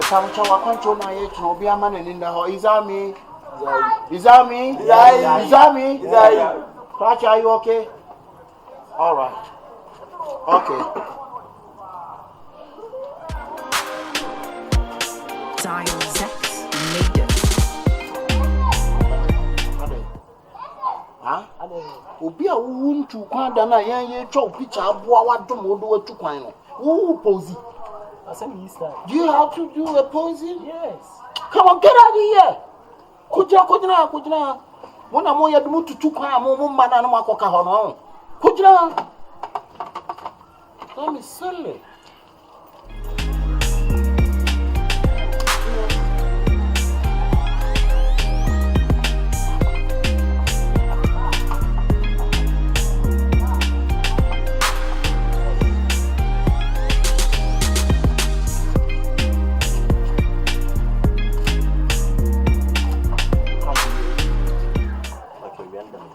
Some chow control my age, no be a man in the hall. Is that me? Is that me? Is that me? Clutch, are you okay? All right. Okay. Dial Zex made it. Huh? Obi a won to kwanda na ye twa picture aboa wadom wodo watu kwan no. Who pose? I said you start. Do you have to do a posing? Yes. Come on, get out of here. Kujina. Mona mo ya dumu tutu kwan mo mana no makoka ho no. Kujina. Let me silly.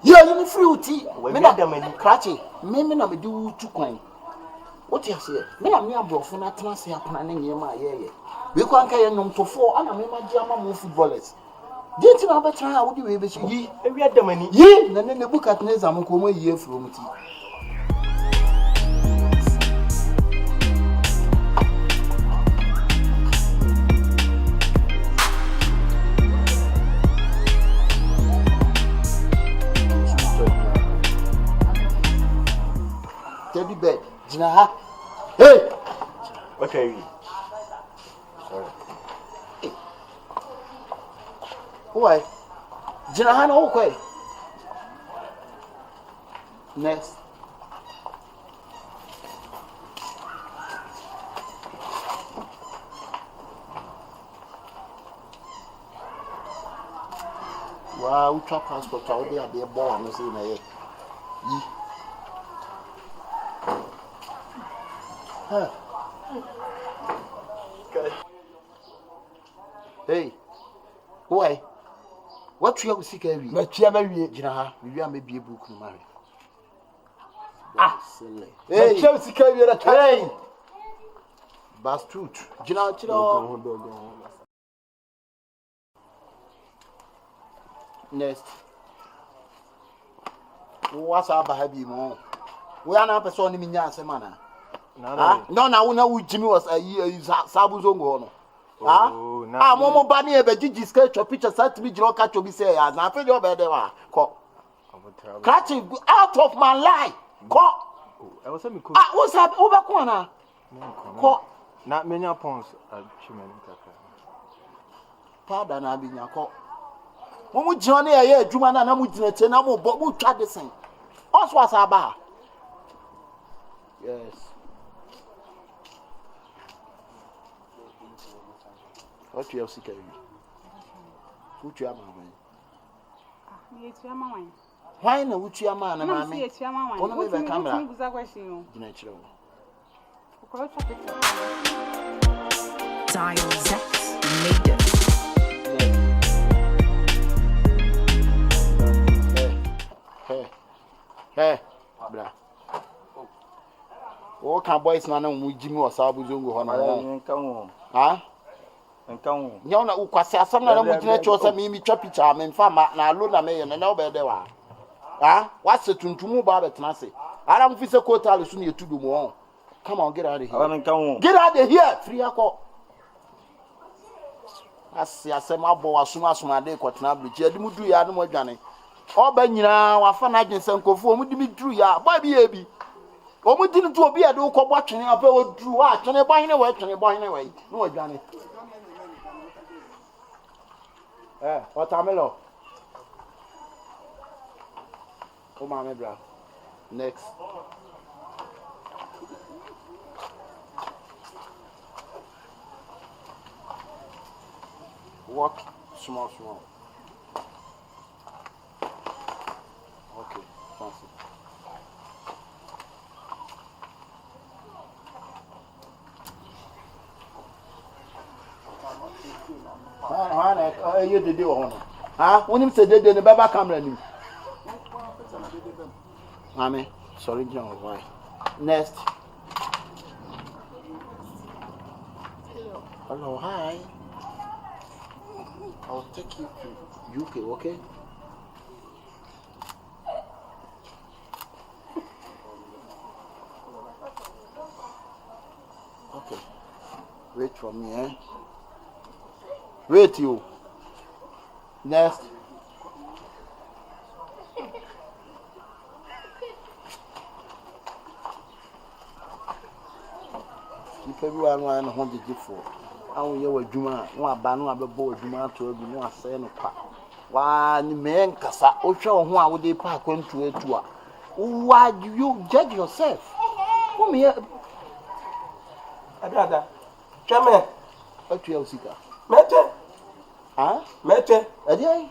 You fruity. Me na krachi. Me na me do two coin. What you say? Me am near bro for na transe apona na nyema ye. We kwan ka ye nom to for ana me ma dia ma mo footballers. Didn't you better how would you be yi? We had the money. Ye na ne book at neza mo ko mo ye from ti. Teddy bed. Jina. Hey. Okay. Sorry. Why? Jina no okay. Next. Wow, ultra passport out there be born no say na ye. Hey, why? What you have to carry? But you have a Jina, we are maybe a book to marry. Silly. Hey, Chelsea carry that. Hey, that's truth. Jina, next. What's up, baby? We are not a person in Yasemana. No, now, Jimmy was a year, Sabuzongo. Momo Bani, a Gigi sketch or picture sent me, Joe Catch be say, as I feel your bed. Catching out of my life. I was saying, what's up over corner? Not many pounds. Pardon, I've been your call. Momo Johnny, a year, Jumana, and I'm with the Tenamo, but we'll try the same. Us was about. Yes. What you have to carry? Who you are, mamma? Why no? Which you are, man? I'm one of the camera. Dial Zex made it. Hey, bra. Oh, can boys na mu Jimmy or Sabuzongo hono. Ha? Nyo na ukwase asam na mu gina cho se mi twa picture me mfa ma na alo na me ye na obe de wa. Ha? What's tuntumu ba betena se. Ara mu fi se kotal su na etudu mu on. Come on, get out of here. Get out of here. Free akọ. Asem abo asuma de kwatena bridge. Edi mu du ya no mo dwane. Oba nyina wafa na agyense nkofo omudi mi duru ya boy bi ebi omudi ntu obi ade ukọbọ twene afa oduru wa twene bohene we no odwane watermelon o ma me bra next walk small okay, fancy. You did it. Huh? When you say they did the Baba camera, Mommy, sorry, John. Why? Next. Hello, hi. I'll take you to UK, okay? Okay. Wait for me, eh? Wait you. Next. Everyone want to hold the for. I will hear what Juma, one banner, a board, Juma to be no saying a pack. Why, the man, Cassa, or show who I would they park on to a tour. Why do you judge yourself? Come here, Ada. Chame. what you seek? Mete. Huh? Mete. Adieu.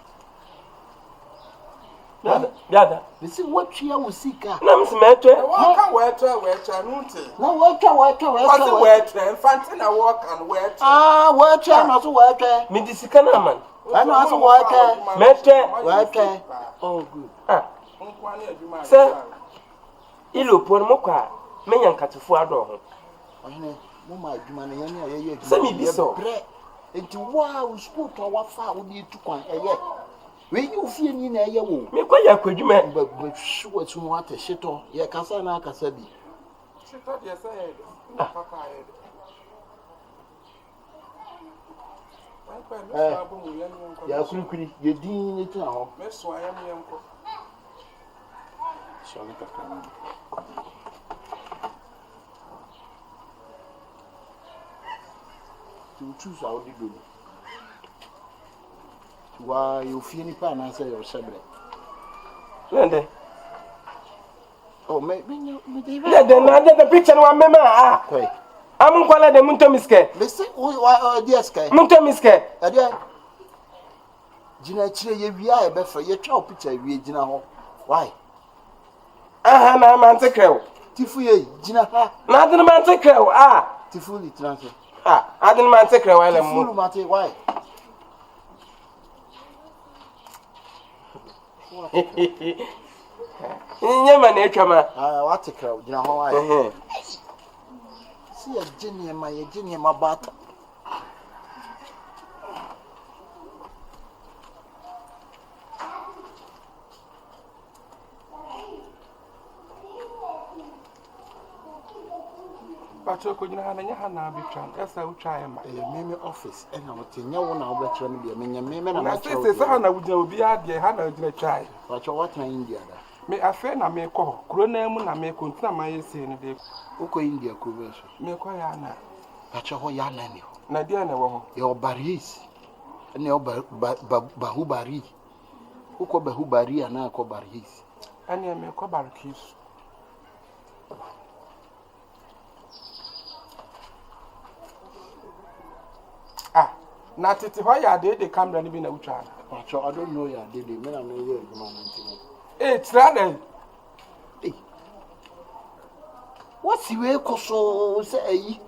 Dada. This is what you will seek. Nam se mete. Walk where nunti. Now, what Fantina walk and where ah, what you not to work. Mi disika na man. I know how to work. Mete. Work. Oh, good. Ah. Sir. Ilo pon mo kwa. Menya nkatefo ado ho. Ohene, mo ma adwuma na ye Sɛ mi so. Enti wow, sport wa fa wo ni tu kwan eye. We you fie ni na eye wo. Mi kwa ya kwadwuma. Ba shuwa tu mo ate shito. Ye kasa na akasa bi. Shito de say papa Ya kurikuri, ye din ni tu na ho. Me so ayam yanko. So ni kaka. To choose our do. Why you feel any pan answer your sabre? Nende. Oh, me The picture no mema ah. okay. Amun kwala de munto miske. Listen, why dear sky? Munto miske. Adia. Jina chire ye wia e be fa ye twa picture wie jina ho. Why? Aha na man tekrew. Tifu ye jina ha. Na adin man tekrew ah. Tifu li transfer. Ah, adin man tekrew wala mu. Tifu mate why? Nyama na etwama. Ah, what a crowd, jina ho why? See a genie ma bata. Pacho ko nyina na nya ha na bitwan. Esa wo twa ma. Meme office e na wote nya wo na wo betwe no bia menya meme na Na ma se twa. se ha na wugina obi ade ha na wugina twa. Pacho what na India da. Me afa na me ko kro na mu na me ko ntina ma yesi no de. Uko India ko be so. Me ko ya na. Pacho ho ya na ni ho. Na dia na wo ho. Ye obaris. Ne bahubari. Uko bahubari ana ko baris. Ani me ko barkis. Ah, na tete ho ya de camera ni bi na utwa. Pacho I don't know ya did me na me ye aduma na ntino. Eh, tira den. What's we ko so say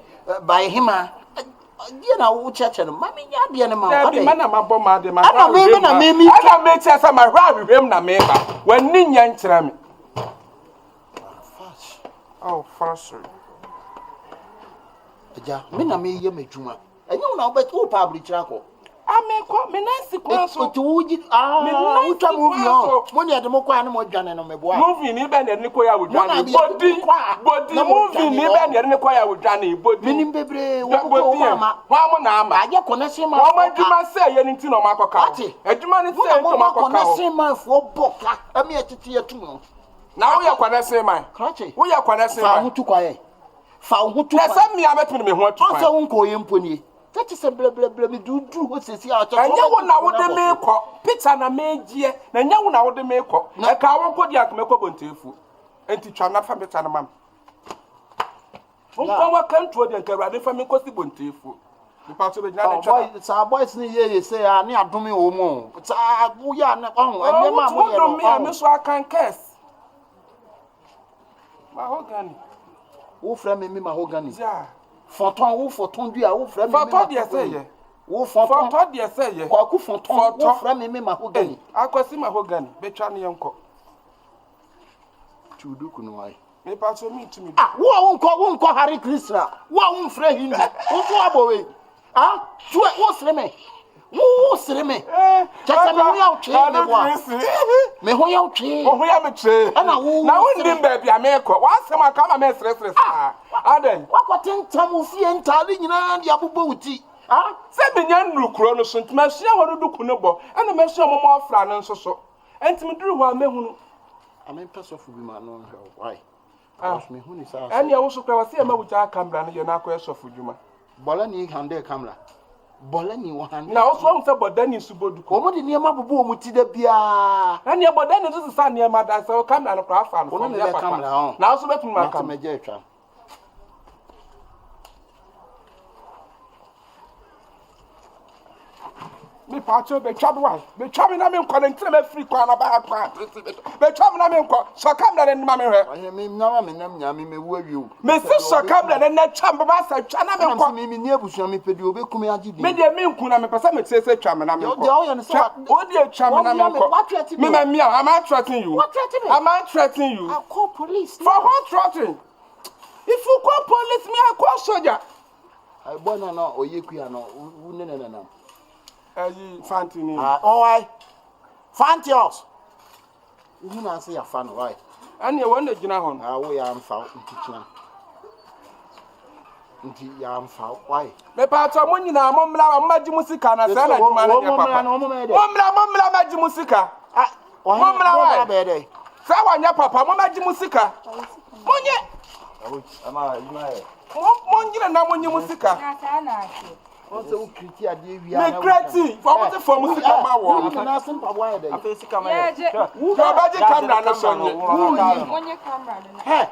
by him dia na wo cheche no mami nya dia na ma Na bi mana mabọ ma de ma. Ana me na me mi. Ana me tia sa ma hwa hwem na me ba. Wani nya nkyira me. Oh, Fruadster. Ja, me na me ye medwuma. Enye na wo bet wo pa abri ko. Ame ko me na si kwa so. To wuji wo twa movie on. Mo ne de mo kwa na mo dwane no meboa. Movie ni be ne ko ya wo dwane. Body movie ni be ne ko ya wo dwane body. Minim bebre wo ko ma. Wa mo na ama. Aje connection ma. Wa ma djuma se ye ni ti no makoka. Adjuma ni se to makoka. Connection ma fo boka. Ami etete yetum. Na wo ya connection man. Krache. Wo ya connection man. Fa hutu kwa ye. Fa hutu. Na se mi ametu me ho atu kwa. Ose wo nko ye mponi. That is a blah me do ho sesi a to. Anya wo na wo de me ko. Pizza na megie. Na anya wo na wo de me ko. E ka wo ko di akomeko bontefu. Enti twa na fa pizza na mam. Wo ko wa kan to de nka rade fa me ko si bontefu. Nipa so be jina ne twa. Sa boys ni ye say a ni adome wo mu. Sa wo ya na on ene ma mo ye no. Me am so akan kes. Mahogany. Wo fra me mahogany. Ja. Fonton wo fonton du a wo fra me. Fonton de say ye. Wo fonton de say ye. Kwaku fonton wo fra me mahogany. Akwasi mahogany be twa ne yenko. Chudu kunu ai. Me paso mi tumi. Ah, wo nko Hare Krishna. Wo fra Hindu. Wo so abowe. Ah, what's the me? What's the me? Just me out me who you tree. Oh, we have a tree. And now, wouldn't baby, I make what's some come a mess. Aden, what think Tamufi and Tali in Yabubuti? Ah, 7 young new chronos and Messia or do Kunobo, and the Messia more flan and so. And to me, drew one me. I mean, pass off with my own. Why? Me who is and you also can see a man with our camera and you're not question for Juma. Bolani hand camera. Bolani one. Now, so but then you subodu. What did near Mabu Mutida Bia? And yeah, but then it is a son near my dad, so come down a craft and one of the camera. Now, so let me come a jetra. Me patcho be chabwa be chabi na me nkwa ntre me free kwa na ba kwa be chabi na me nkwa so kam na ne ma me hwe me na me nam nya me wu awi o me se so kam na ne chamba ba sa twa na me nkwa me ni abusua me pedi obekumi agidi me de me nku na me pesa me se twa me na me nkwa o de twa me na me nkwa me ma mia am I threatening you? What threatening me? Am I threatening you? I call police for what threatening? If you call police me I call soldier I boy no oyekuya no no Fantini. Why? Fantios. You know, say a fan, why? And you want the Jinahon. We am found in kitchen. Indeed, I am found. Why? Me part of when you know, Momla, Majimusika, and I said, Momla, Majimusika. Momla, baby. Sawana, Papa, Majimusika. Monye. Monye, and Namumusika. Also, Critia, dear, we are creative. For for music, my wall. I'm not simple. Why they? Who about the camera? When you camera, hey.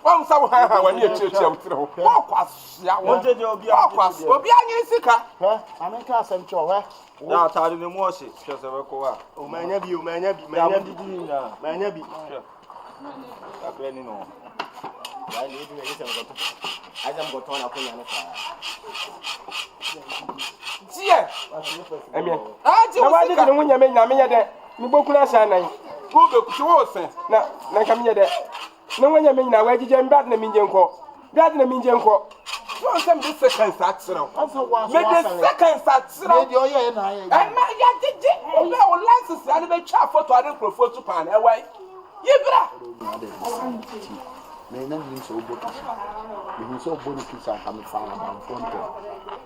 One somehow when you church, walk us. I wanted your walk will be a sicker. I'm in class and show. Now, tired the more shit. Just a record. Oh, man, you may not be. I am got on up on Tia, I mean, I didn't win your men. I mean, that you both last night. Go to us, now come here. No one, I mean, now where did you bad name in Janko? Bad name in Janko. So, some second accident. Make the second accident. And my yard, license, and the chap for to other prefer to pan away. Me na nim so oboki me so obo ni kisa ka me fa na front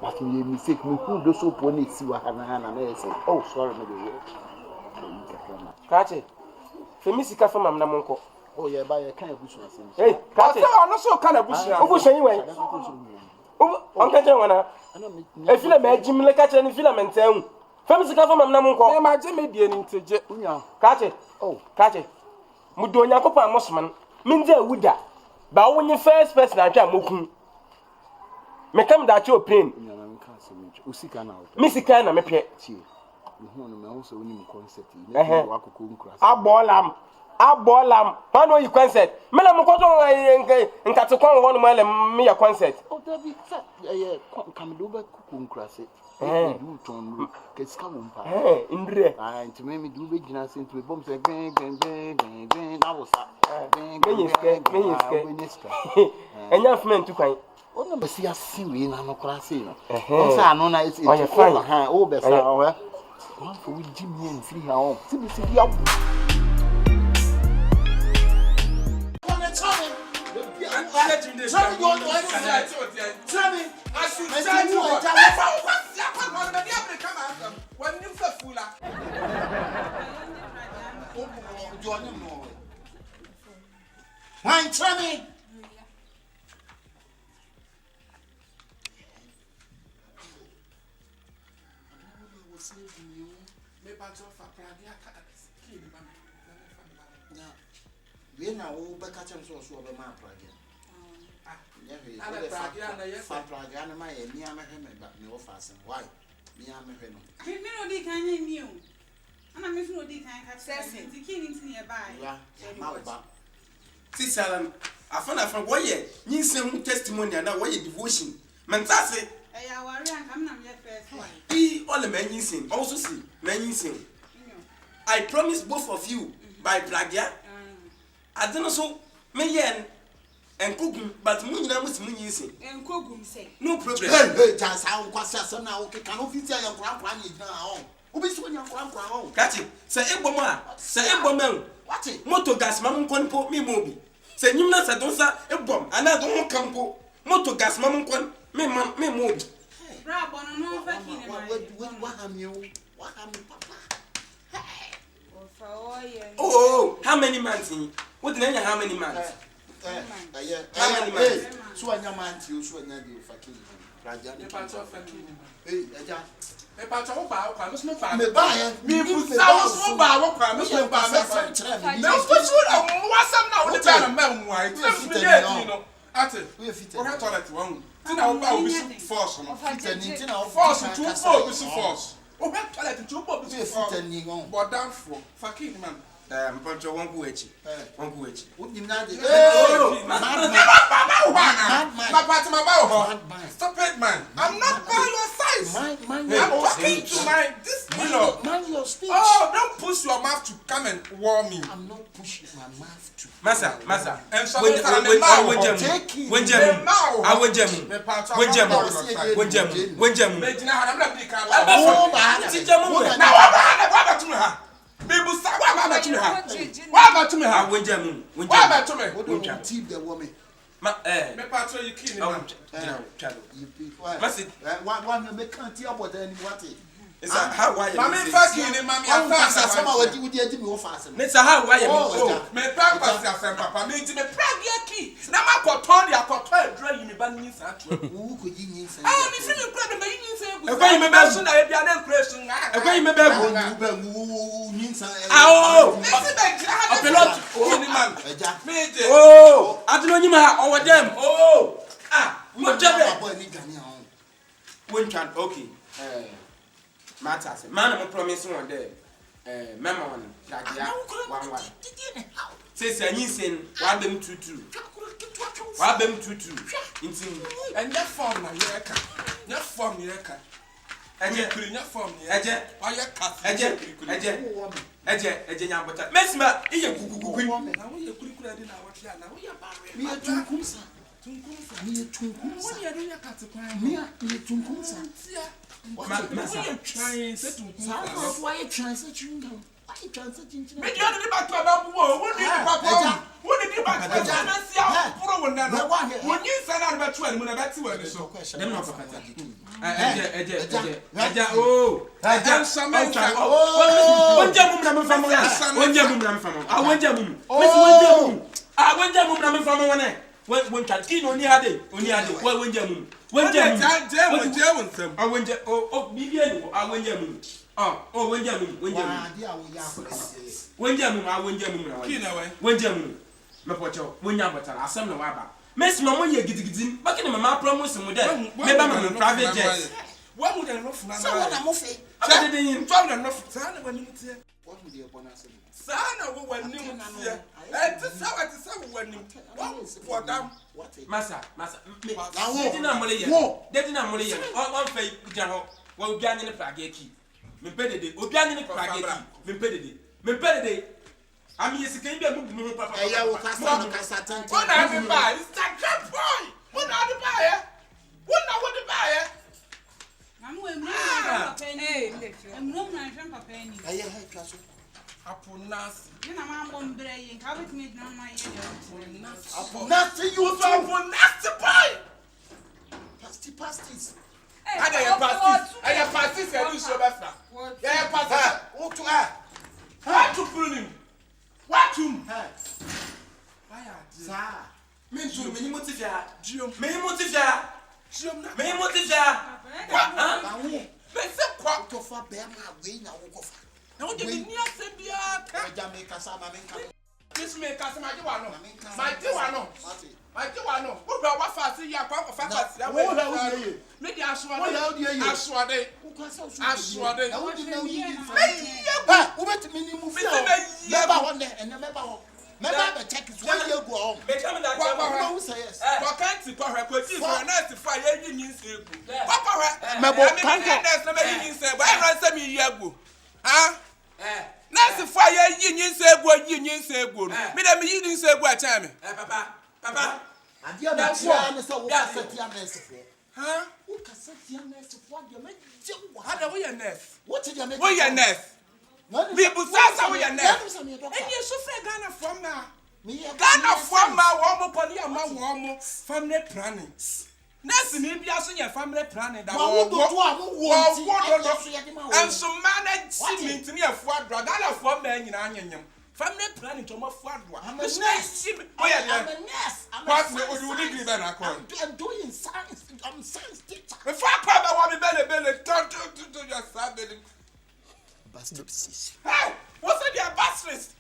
but me mistake me hu do so po na esi wa na na say oh sorry me dey Kache femi sika fa mam na monko oh yeah ba ye kan ebusu asem hey Kache ono so kan ebusu obusu yin wen on kan je wana e fila me ajim le Kache ni fila mentan femi sika fa mam na monko me ma je me die ni nteje unya Kache oh Kache mu do Onyankopon amosman minje wuda ba wonye first person atwa mokun me kam da che open usika na misika na mepɛ tie hu no me ho so woni concept ni wa akoko nkurase abolam pa no yi concert me na mkoto nkate kon ho no mele me ya concert o da bi kam do ba kuku nkurase du ton ke ska mo mpa ndre ntime me du be gina se ntime bom se ben na wo sa menyiska enya fmen tu kwan o na besi ase we na no kurase no o sa no na it's fine o be sa o we one for we jimmy and free her home see ya we na wo be ka chem so be ma pragia pragia na ma ye mi amehwe me ba me wo fasen why mi amehwe no me no di kan yin mi o ana me fun odi kan ka sese di kin nti ne ba ya ma ba sisalam afana woye nyinsem testimony na woye devotion mentase ya wari an kam na me first one e all men nyinsem also see men nyinsem I promise both of you by pragia I don't know so me yen and cooking, but Munina was Munisi. And Kogum say. No problem. Hey, just how was now? Okay, can officer your grandpa is now. Who is when your grandpa? Catch it. Say Yeboah. Say Yeboah. What it? Moto gas, Mamma Con put me mobi. Say Nuna Sadonsa, a bomb, and I don't campo. Moto gas, Mamma Con, me mobi. Brabon, no fucking. What am you? What am you, Papa? Oh, how many months? What the name? How many months? How many months? So I'm your man to you, so I'm not you for killing. Hey, Me pa cho ba kwa me so pa me ba ya me bu sa so ba wo kwa me so ba me kwa me so so na wasam na wo de ba na ma mu ai ti me ye ti no ate wo ha toilet won ti na wo ba wo bi force no force tu bo bi force wo ha toilet tu bo bi force but down for fucking man Poncho won't go echi. Won't go echi. What you not? Stop it, man. I'm not by your size. I'm talking to my this pillow. Mind your speech. Oh, don't push your mouth to come and warm me. I'm not pushing my mouth to. Massa. And so When People say, why about to me? Team the woman. Me patro you kill him. One you make can't hear what any what it. It's how why Mommy fucking him, mommy. I pass some what you did me fast. It's how why me pass ya papa me ti me prag key. Na ma ko ton ya ko ton dra yi me ba ni sa atro. Who could you mean say? Ah, me feel you problem me yin say go. E kwa me be so na e bia na question na. E kwa me be go. Yin say. Ah, me se be gra. Pelot. Oh ni man. Me je. Oh, adno nyima ha owo dem. Oh. Ah, mo jebe. When can okay. Matters. Man, I'm promising one day. Mama one, Gadia, 1. Says I need saying, why them 2. Why them 2. And that form na yeka. That form yeka. Eje, that form Eje, why you cut? Eje, nyabota. Mesma, iye gugugu. Na we ye kurikura di na what ya na we ya bare. Me tunkumsa. Me tunkumsa. What ya do ya cut kwan? Me tunkumsa. Massa, trying to why you transiting? Why you transiting? Me you the back to about what did the papa? What did you back to? I see how pro when you send out about 12 when about 2 so. Them not papa. Eje, oh. Eje some oh. Wonja mum na mfamo ya. Wonja mum na mfamo. Ah wonja mum. Miss wonja mum. Ah wonja mum na mfamo wona. When Chadkin only had it. Why wonja mum. Wonja mum. I wonja oh Bibian. I wonja mum. Oh wonja mum. Wonja mum. I wonja mum. Wonja mum. Me pocho. Wonja botala. Asem na waba. Miss mama ye gidigidin. Back in my promise mo there. Me ba my private jet. What would I know for now? Someone I'm off. I didn't travel enough time when you say. What would you want to say? Sana when you say. And this how I say when you for them. Massa. They didn't money. One fake Jano. Well, Ganny the Plagaki. Me peded. Obiani the Plagaki. Me peded. I mean, it's a game of moving papa. What I buy? It's that crap boy. What are the buyer? What now? What the buyer? I'm going to penny. I heard Castle. Upon Nas. You know, I'm on Bray and have it made on my ear. Nothing you saw for nasty boy. Pasties. I have pasties. I do so better. Yeah, pasties. What to add? What to pull him? What to? Why are you? Me too, me motivate. Jim. Me motivate. What? Me say what to for bear my way now. Now you need to say be a Jamaica sama menka. This make us my Diwano. My Diwano. Who do what fast ya kwa for fast ya. What are you? Make the aswade. Aswade. I want to know you. Who bet minimum never one there and never one. Never check is 1 year go. Become that Papa say yes. What can't see for her because for a nice fire you say. Papa, can't say why answer me yago. Huh? Nice fire you say go. Me them you didn't say go time. Papa. Adia na tia na say wo kasetia merciful. Huh? Wo kasetia merciful dia me je wo. How do we a nurse? What did you make? We a nurse. People say we a nurse. And you so say Ghana from now. Ghana from my woman pony and my woman family planning. Nurse ni bi aso your family planning that and so manage cement ni afuadwa Ghana from man nyina anyanyam. Family planning to my father. I'm a nurse. What would you degree then? I'm doing science. I'm science teacher. If I come, I want to be turn to your family. Bastards. Hey, what's in your bastards?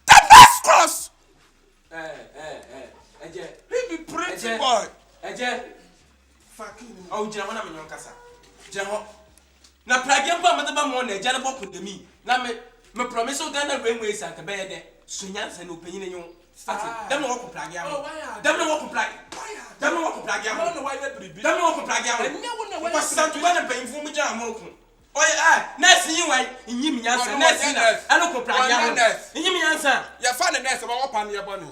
The next cross. He be pretty boy. Fucking. Oh, German, I'm in your casa. General. Now, Prague, I'm on the general book with me. Now, me promise you that the railways are the bed. Sunyans and opinion in you. Them no walk Prague. Them no walk Prague. Them no walk Prague. I don't know why they be. Them no walk Prague. I never know what's something when I'm paying for me. Oh, next you wait in Yim Yansan. I look for Prague. In Yim Yansan. You're finding nest about one your bonny.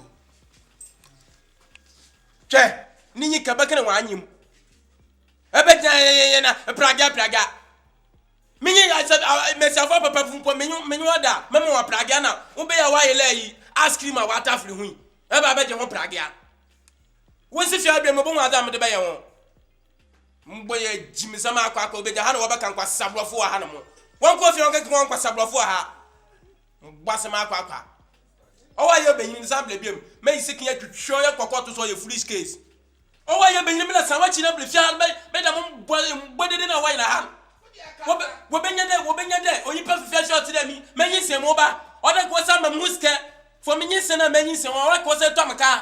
Che, Nini Kabakan and Wanyim. I bet a Praga. Meaning I said, myself up a perfume for Menuada, Mamma Pragana, obey a while lay, ask him a water flew. Ever bet your Praga. What's if you have been a woman madame de Bayon? Boy, Jimmy Sama Quaco, the Hanover can pass Sabra for a animal. One coffee on get one pass Sabra for her. Bassama Quaca. Oh, I have been in Zambium, may seeking to show your cocotus or your foolish case. Oh, I have been in a sandwich in a blue child, made a body in a wine hand. What been there, or you prefer shot to them, many say moba, or that was some muska for minions and many say, or what was a Tomaka.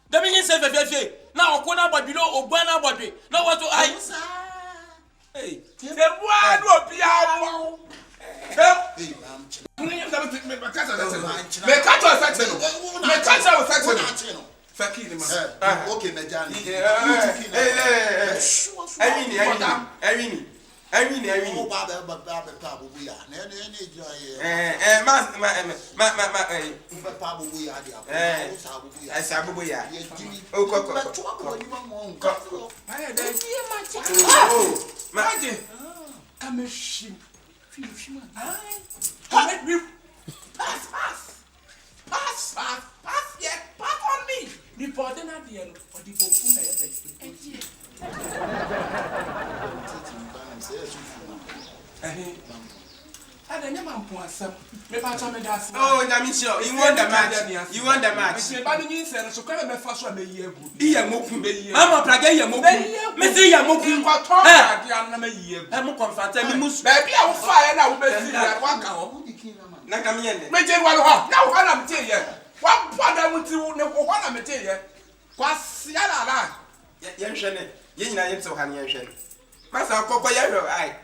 The minions say the now, Kona below or Guana body. Now, what do I say? Hey, the one will be out. Pass, yeah, pass on me. Report in at the end of the oh, Namisho, you want the match. You want the match. So come and fast one year. Be a movie. Mamma Pragaya Moku. Messia Moku. I'm a comfortable moose. Maybe I will fire now. Nakamian. Major one. Now, what I'm telling you. What I want to know what I'm telling you. What's Yala? Yanshan, Yen so Hanyashan. Master Cocoyero, I.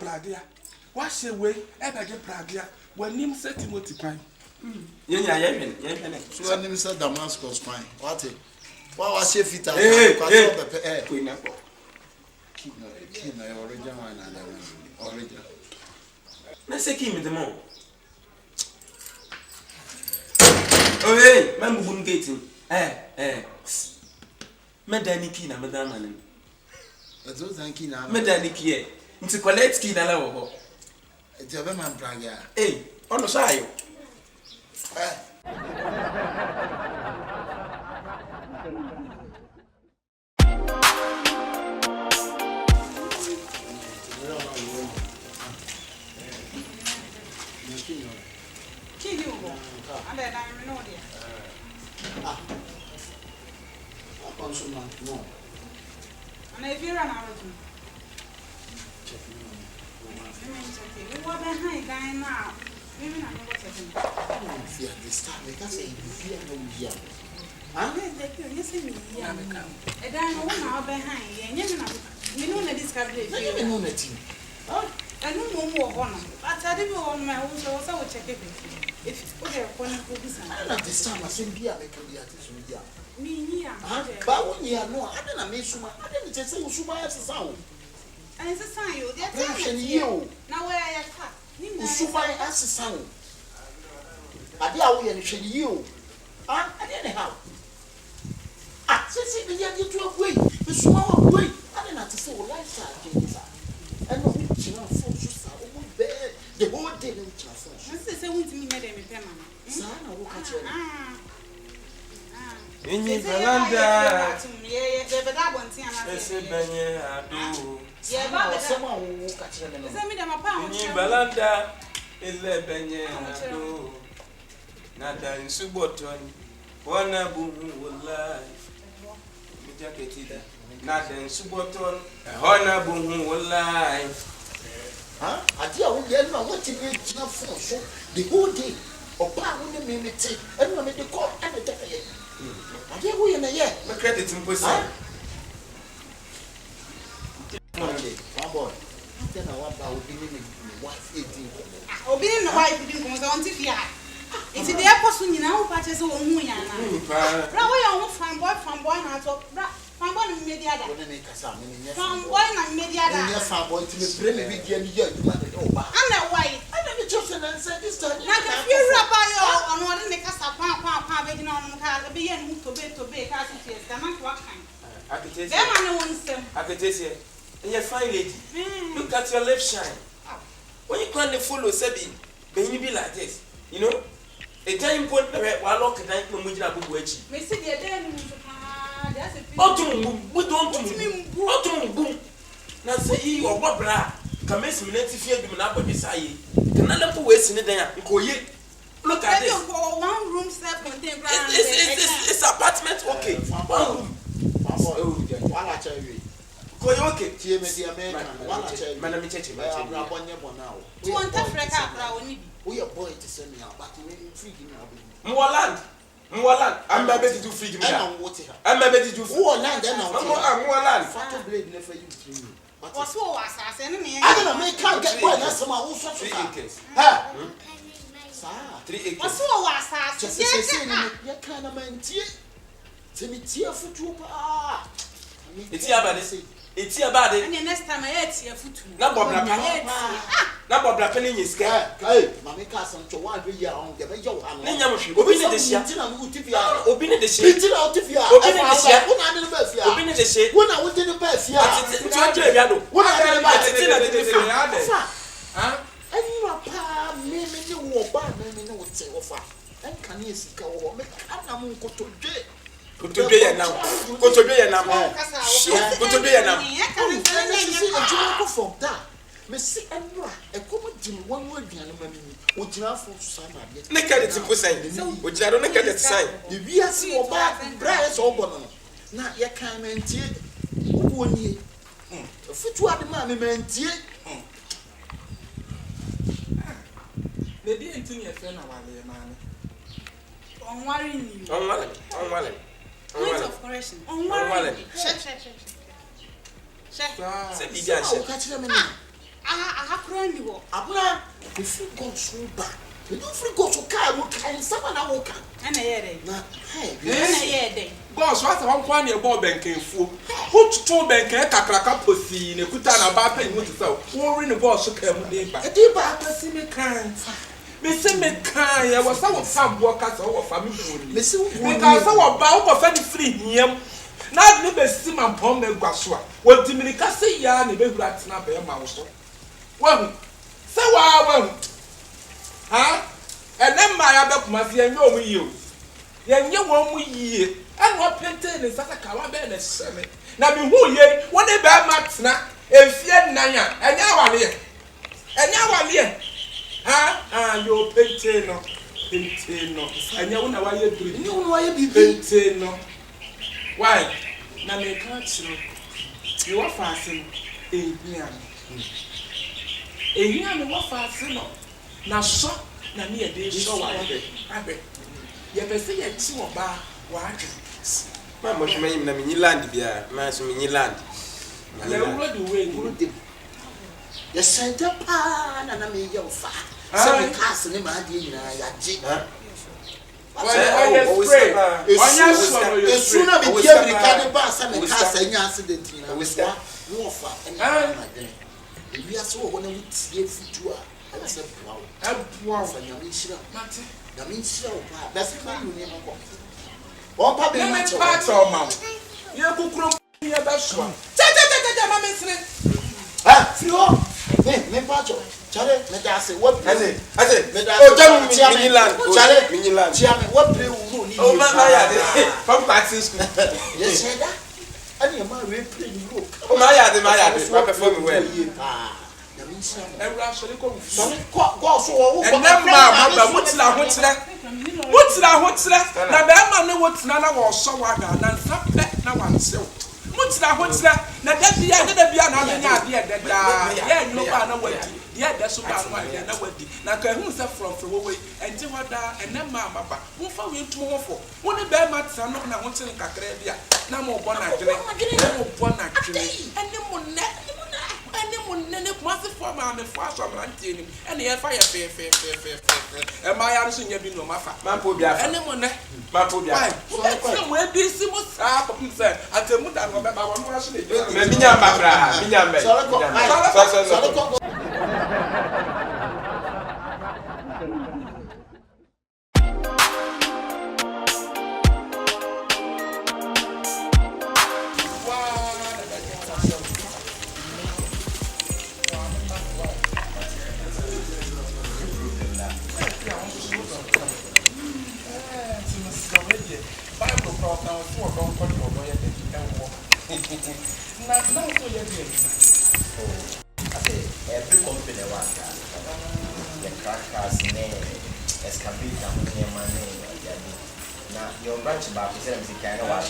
Pragia. What's the way ever get Pragia when him set him to crime? So when him said Damascus fine. What it? What was your feet? Original. Let's say him with the mom. Oh, hey, man, wouldn't get him. Madame Kina, Madame. Medaniki, into Koletski, the level. It's a man, Praga. Eh, on the side. And if you're an hour, what behind dying now? Maybe I'm not taking fear this time. I can't say fear no year. I'm you see me. And I know 1 hour behind, and you know the discovery. You know nothing. I don't know more honor, but I didn't on my own, so I would check it. If you put a corner for this, I don't this time I send beer, I can be at this with you. Me, but when you know, I didn't make sure I didn't just say you should buy us a sound. And it's a sign you. Now where I you should buy us a sound. I dare we and you. I didn't have. Ah, since we get to a way, the small way, I didn't have to say lifestyle changes. And no, you know, the whole day in transfer. This is a winter me, madam, Son, I will catch you. In your veranda, yeah, but that one thing I'm say, Benny, I do. Yeah, but someone will catch you. send me them a pound. In your veranda, is le Benny, I do. Nada in Suboton, one a boom will lie. Nada in Suboton, a honor boom will lie. Huh? I dear, we get no what to be so the whole day. Or power would mean it take and when they call and the day. I dear, we in a year. My credit in person. One boy. Then I want about being wife 18. Or being the wife didn't go on TV. It's the apostle, you know, patches of Muyana. Now, we are from boy, and I talk. From one in media. From one and media. Yes, I'm going to be brilliant with you. I'm not white. I never chosen and said this time. Now, if you rap on one in the casa, papa, begging on the car, the being to bake as it is, the man what kind. I won't say. Akabenezer, and you're fine, lady. Look at your left shine. When you can't follow Sebi, then you be like this. You know? A time point while lock at night when we have a wedgie. May see the day. We don't boom. Now say you or what bra. Come as minute if you do not beside you. Can I let waste in the day? Look at this. One room self contained. It's apartment, okay. 1 room. One I tell you. Okay. Tia me the American. One I tell you. Man, I'm checking. I'm not one year now. You want to freak out, we are boy to send me out, but you may free me. More land. I'm not ready to free me. I'm not ready to more land than more land. Fatal blade never you to me. What's all I send me? I don't know, can't get one. That's my own 3 acres. 3 acres. What's all I just say, you can't amend tear. Tell me tear for two. It's about it. It's about it. And the next time I ate your foot. Number black penny is scared. Mammy Castle to 1 year on the Yohan. Obin the share. Obin the share. Obin the share. When I was in the best, yeah. What and you are pa, maybe you walk back, maybe no say offer. And can you see go make Anamu go to day? Go to be now. Go to be now. Go to be now. From that. Messi and a common Jim 1 word behind the money. Would you have for Sana? Look at it, which I don't look at the sign. The VS or back and brass or bonnet. Not your kind and tear. 1 year. A foot to the mammy man tear. They didn't think a friend of man. On worrying you. On Wallet. Point of correction. On Wallet. Check. Catch them in. I have grown you. Abna, the free go so bad. You don't free go to car, and someone I walk. And a year. Hey, Boss, what I want your ball banking for? Who told bank a cracker pussy in a kutana bapping with yourself? Warring the boss who came with him. A deep back, see me kind. Miss me kind, I was some workers or family. Miss you, because our bow of any free him. Not never see my bomb and guasua. What did me say? Yan, the big rat snap a mouse. Well, so I won't. Huh? And then my other must be no you. Yan, you won't ye. And what painted is such a calabar and a sermon. Now, be who ye, what a bad match now, and fear Naya, and now I'm here. And now I'm here. Huh? You're painting, and you know why you breathe. You know why you be painting. Why? Now, me catch you are fasting a yam. A yam, what fasting? Now, so, now, me a day show. I bet. You ever see a 2 bar? What? Mamma, you mean land, dear, Master Miniland. the center pan and I mean your fat. Some castle in my dinner. As soon as we hear the Akadapaah and the castle and accident, we start warfare and we are so when we see a future. I said, wow, and your mission. That means so. That's why you never go. One part of my child. You could grow near that one. Me pacho. Chale, me dase. What? I say. Oh, tell me, Miniland. Chale, what play will you? Oh, my, from practicing school. Yes, said that. And your man will play you. Oh, my, perform well. That means so. And actually go. And then, Mamma, what's that? What's that? Now, that man, what's none of our so wagon and some pet now one so. What's that? Now, that's the other idea that you know, I know what. Yeah, that's what I know what. Now, who's that from away and do what and then Mamma, who found you too awful. One of them mats are not now wanting Cacrebia. No more one actually, and then one neck. And then one neck must form on the fast of Antony, and the fire fair. And my answer, you know, my father. And then one neck, my poor guy. Where this was Atemuda, remember one was every company work the crackers excavator money. Now your branch back is a kind of work.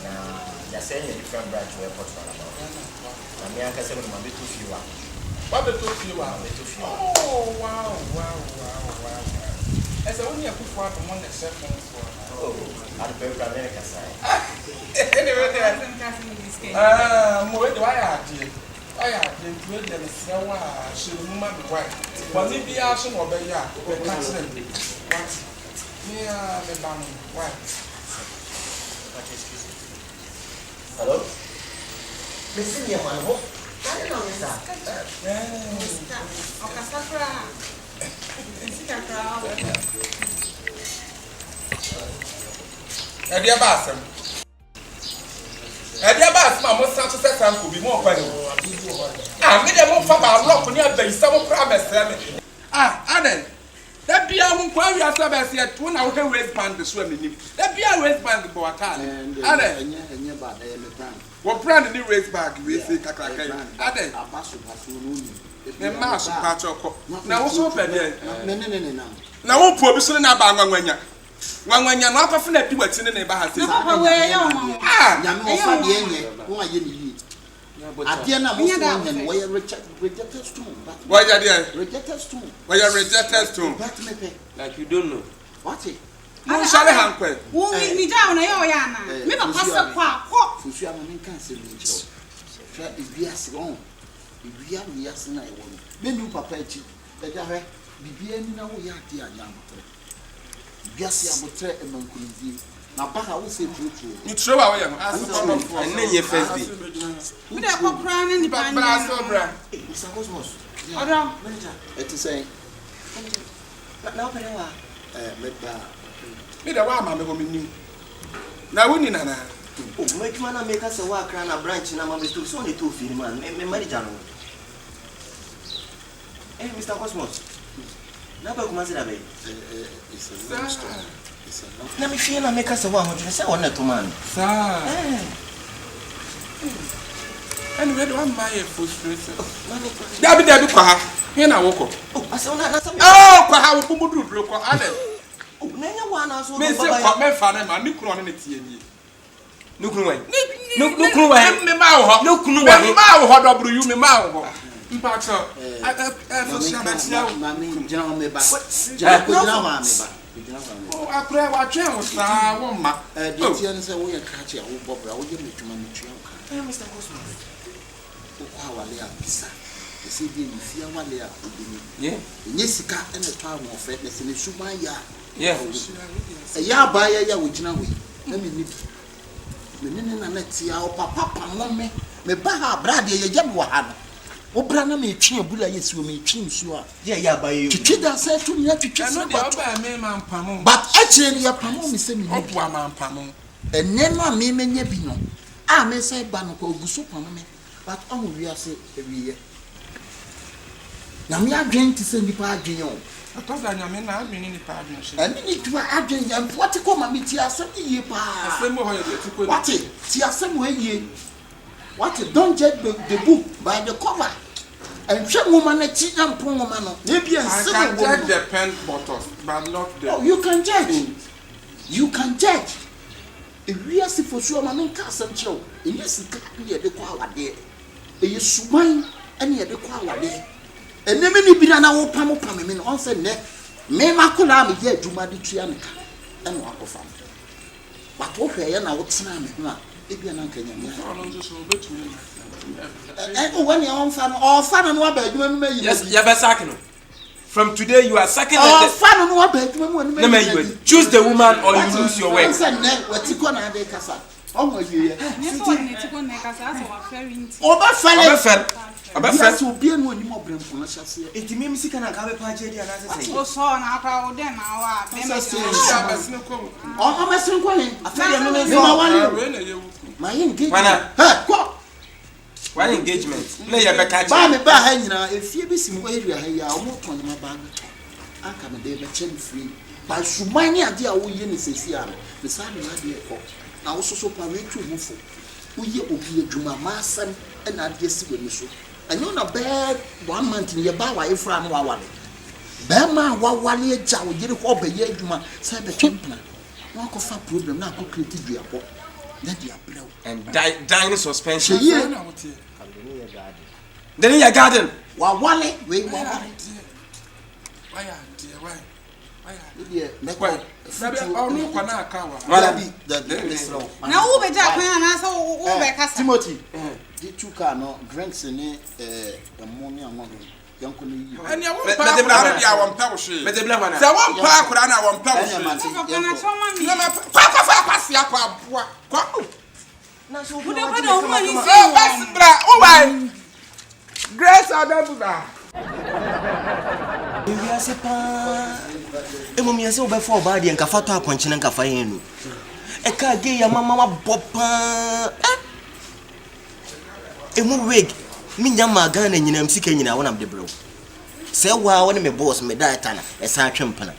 Now they're saying a different branch where put on about. I mean, I can say my bit too few. What the two few are? Oh, wow. As I only a good one from one exception for. Oh, I'd be America side. Anyway, more do I have. I have been to them, she will move my wife. But if you are some of the yard, we're not saying what? Yeah, the band. Why? Hello? Listen, you want to I don't know, Edia Bassam. Edia Bass, Mamma Sanchez and could be more funny. Ah, made a more for our rock near the summer promise. Ah, Aden. That be our query as I said, 2 hours waistband the swimming. That be our waistband the Boatan. And what brand new waistbag we say, Aden. A mass of Pacho. Now, what's open there? Now, won't put this in a bang when you're not often at you what's in the neighborhood. Ah, at the end of the way, rejected too. Why are they rejected too? Why are rejected too? Like you don't know. What's it? No, shall I have quit? Who me down? I never pass a quack. For sure, I'm in cancer. Try to be as wrong. If we are yes, and I won't. Then you perpetuate that I have be any now. We are dear young. Yes, I would try a monk with you. Now, but I will say true. You throw away and then your first day. We don't go crying in the brass over. Mr. Cosmos. It is saying, now, me the one, Mamma, woman. Now, we need Nana. Oh, make man make us a walk around a branch and I'm only 2 feet, man. Manager. Hey, Mr. Cosmos. Never come as a it's a long story. Let me feel and make us a 100 to man. Sir. And where do I buy a frustration? Debbie, here I walk up. Oh, I saw that. Oh, how would you broke on Adam? Oh, never one as well. Miss Father, my new crown in the tea. No clue. No clue. No clue. How do you me mouth? Mpacho, oh, I pray what channels now, woman. The Tians are we a catcher, who Bob, I will give me to my nutrition. Mr. Cosmos. Oh, how I lay pizza. The city in Fiawalia, yeah, Jessica and the time of fitness in the Shumaya. Yeah, a yard buyer, which now we let me nip. The Nina Netia or Papa, Mommy, me Baha, Brady, a Yeboah. Obra na me twi abula yesu me twi nsu a. Ya ba you. Twi da say to me twi I know the oba me man pamo. But actually ya pamo me say me Opwa man pamo. Enema me menya bi no. A me say ba no ko guso pamo me. But omo wi ase ewiye. Na me adwen ti say nipa adwen o. Because I am na adwen ni pa adwen she. Eni ni tu adwen ya what ko ma me ti asem ye pa. Asem ho ye ti ko. What ti asem ho ye. What don't judge the book by the cover. And check woman a cheat and poor woman. Maybe I can judge the pen bottles, but not the. Oh, you can judge. You can judge. If we are for sure, man, castle show. In this clear the quality there. A swine and yet the quality there. And then many be an old pamo on said neck. May Maculami yet to my Trianica and walk of family. But what I am out time, if you're not getting when you're on fan or fan and what bedroom may Yes, you have a second. From today, you are second. Or fan and what bedroom you choose the woman or you lose your way. What's it gonna be Casa? Oh, you Yes, will be one more brain for us. It means you can have a party and as Oh, so now how then now? I'm a single one. My engagement. One engagement. Play your back. Buy me by if you be some way, I'll move on my bag. I come a day, but free. By Shumani idea, we yin is here. The same idea. I also so parade to move. We will be a Juma Masan and I guess with me. And you're not bad 1 month in your bow, if I'm Wawali. Bama Wawali, Jow, you hope a year, Juma, said the champion. Walk of a problem, now could critique your book. That you are blow. And dine suspension. then in your garden. Wawali, wait, Why? Now, over Timothy, did you no drinks in ammonia? And you won't I want power. But the black one, the one park and I want power. Grace Atemuda. If you are sepa, Emumia so before body and Kafata punching and Kafainu. A car gay your mamma bopa. Emu wig, Minyama gun and you am seeking in one of the bro. Say, wow, when me boss me die tana, a sarchampana.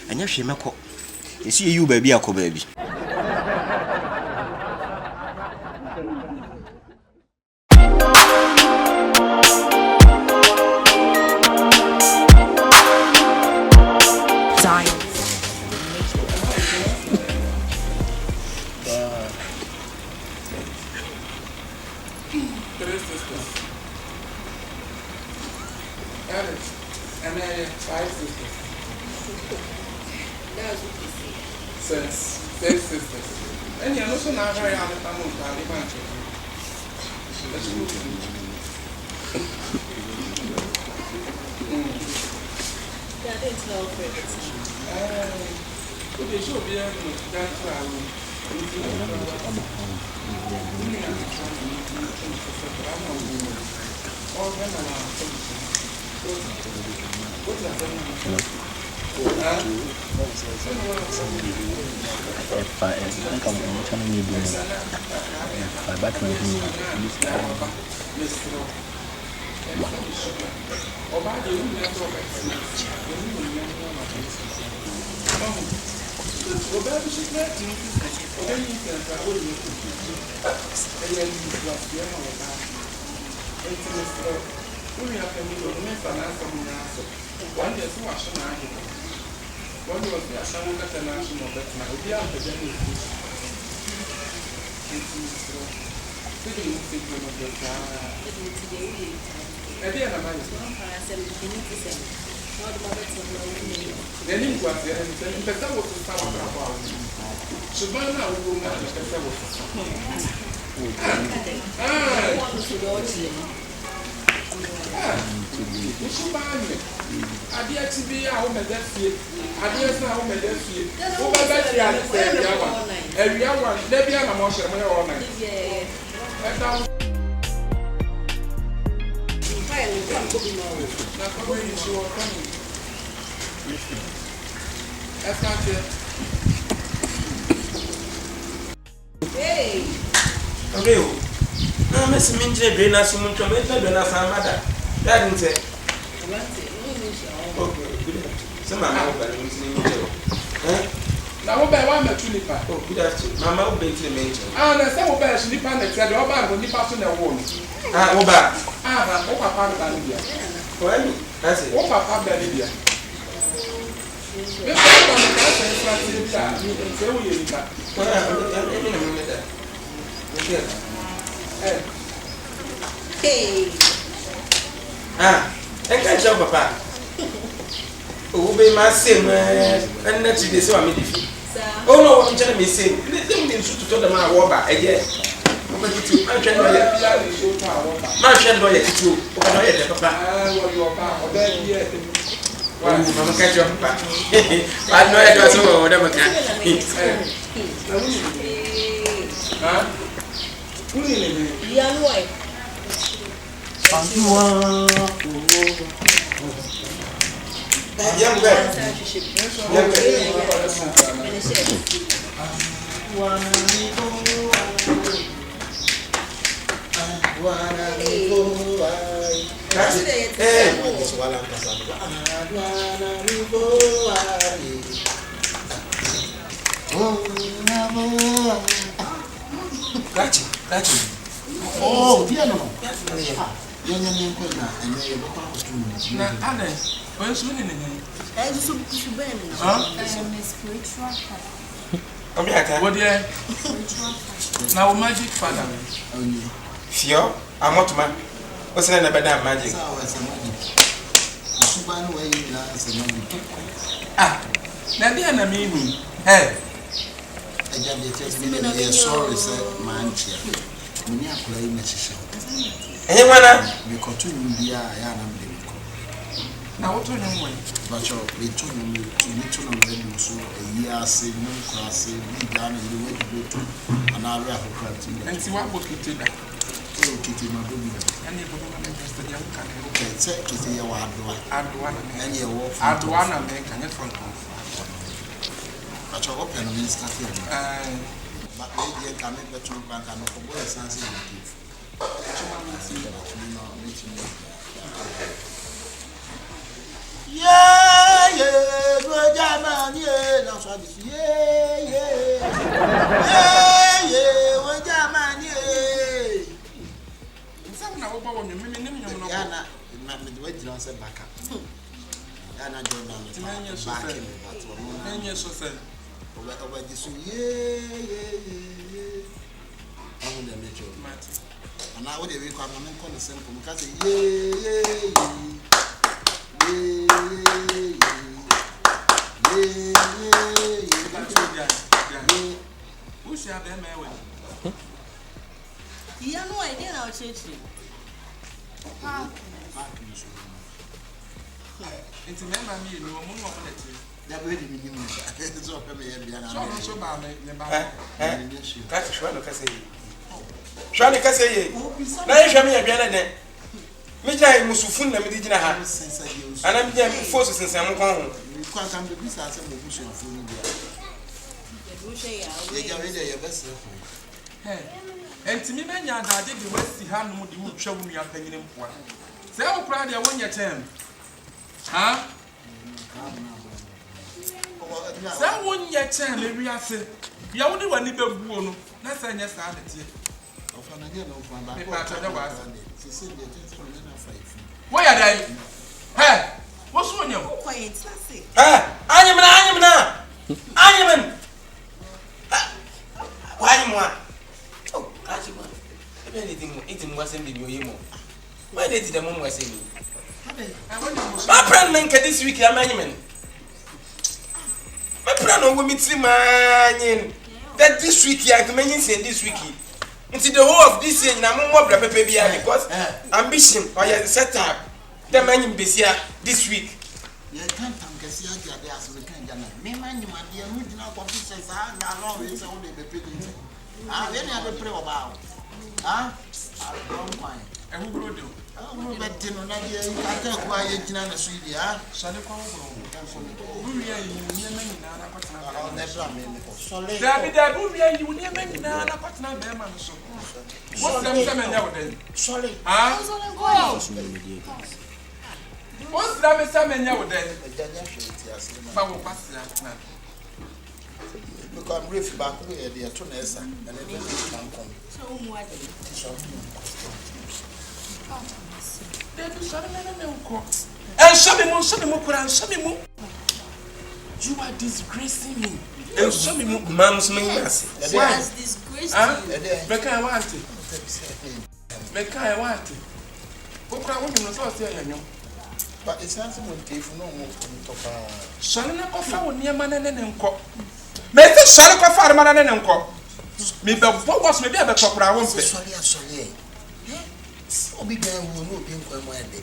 And yes, she mako. You see you, baby, ako baby. Six sisters. And you're also not very on the bunch. Let's go. Yeah, I didn't know for it. But they should be able to dance around. Hey. Okay. No, Miss Minje, Brena, someone to make the mother. That didn't say. Okay, good. Some are now, what by one tulipa? Oh, good afternoon. Mamma will be to the major. Ah, and some of us sleep on the thread of our when you pass on the wall. Ah, Oba. Ah, what papa Bandia? Well, that's it. What papa Bandia? Hey. Ah, I can't show papa. Oh, be my same, and that's the so I'm in. Oh no, I'm telling me, say, let them be to tell them I walk back again. I'm trying to my friend, boy, it's true. Okay, no, yet, papa. I'm catch up. I know it was over, whatever can. Young wife. Young man. Oh, piano. Young man, and you're Where's winning again? What yeah? Now magic father. Fio, I'm not man. What's the name of magic? Ah, now the enemy. Hey. Sorry, sir, man. When you are playing a show. Hey, we continue the now, what do you want? But you're returning to know so a year, say, no class, be done in the way to go to an area of crafting. And see what book you did that. Oh, Kitty, my baby. And you don't interested in okay, say, Kitty, you are and you walk out to one and make an effort. But you're open and start here. But they can make the true bank and for both sensitive. Yeah, go German, yeah, that's what it's yeah, go German, yeah. Some now about you, meaning Yana, the way you answer back up. Yana Jordan, it's back in the 10 years or so. Over this, yeah. I'm the major. And now, what do we come and call the simple because, Who's your damn man? You have no idea how to change it. It's a member me, no more of it. That way, it's all so bad. That's Shani Cassay. Now you show me a piano. Mijay Musufun, the Medina house, and I'm there forces in some home. You can't come to this as a bush of food. They are ready, your best. And to me, man, I did the West hand would show me a penny in one. Say, I'll cry there 1 year term. Huh? Say 1 year term, maybe I say, you only want to be born. That's a yes, I did. Why are they? Hey, what's wrong? I am now. Why more? Oh, Kajima. If anything, eating wasn't in your emo. Why did the moon was in? My friend Menka this week, I'm man. My friend will meet him that this week, I can say this week. Until the whole of this year, I'm more baby because ambition or set up the man in Bessia this week. You can't think as you are as we can. Me, man, you might be a original competition. I know it's only the pretty. I really have a prayer about. Ah, don't mind. And who will do? I'm betting on that. You can't quiet in the city, ah? Shall I call you? There will be a union in a partner, so. What's the Sorry. Ah, what's that? Some nowadays. Because I'm brief back where they are to Nessa and then they can come. And show me more. You are disgracing me. And show me more. Mom's means. Why is disgraced you? Make I want it. Make I want it. What I want to say, but it's not something if no more from Papa. Shall I go for near man and co? Make the shall go for man and co. Me the what was maybe a better I won't say. Sorry. So big guy will not be quite my day.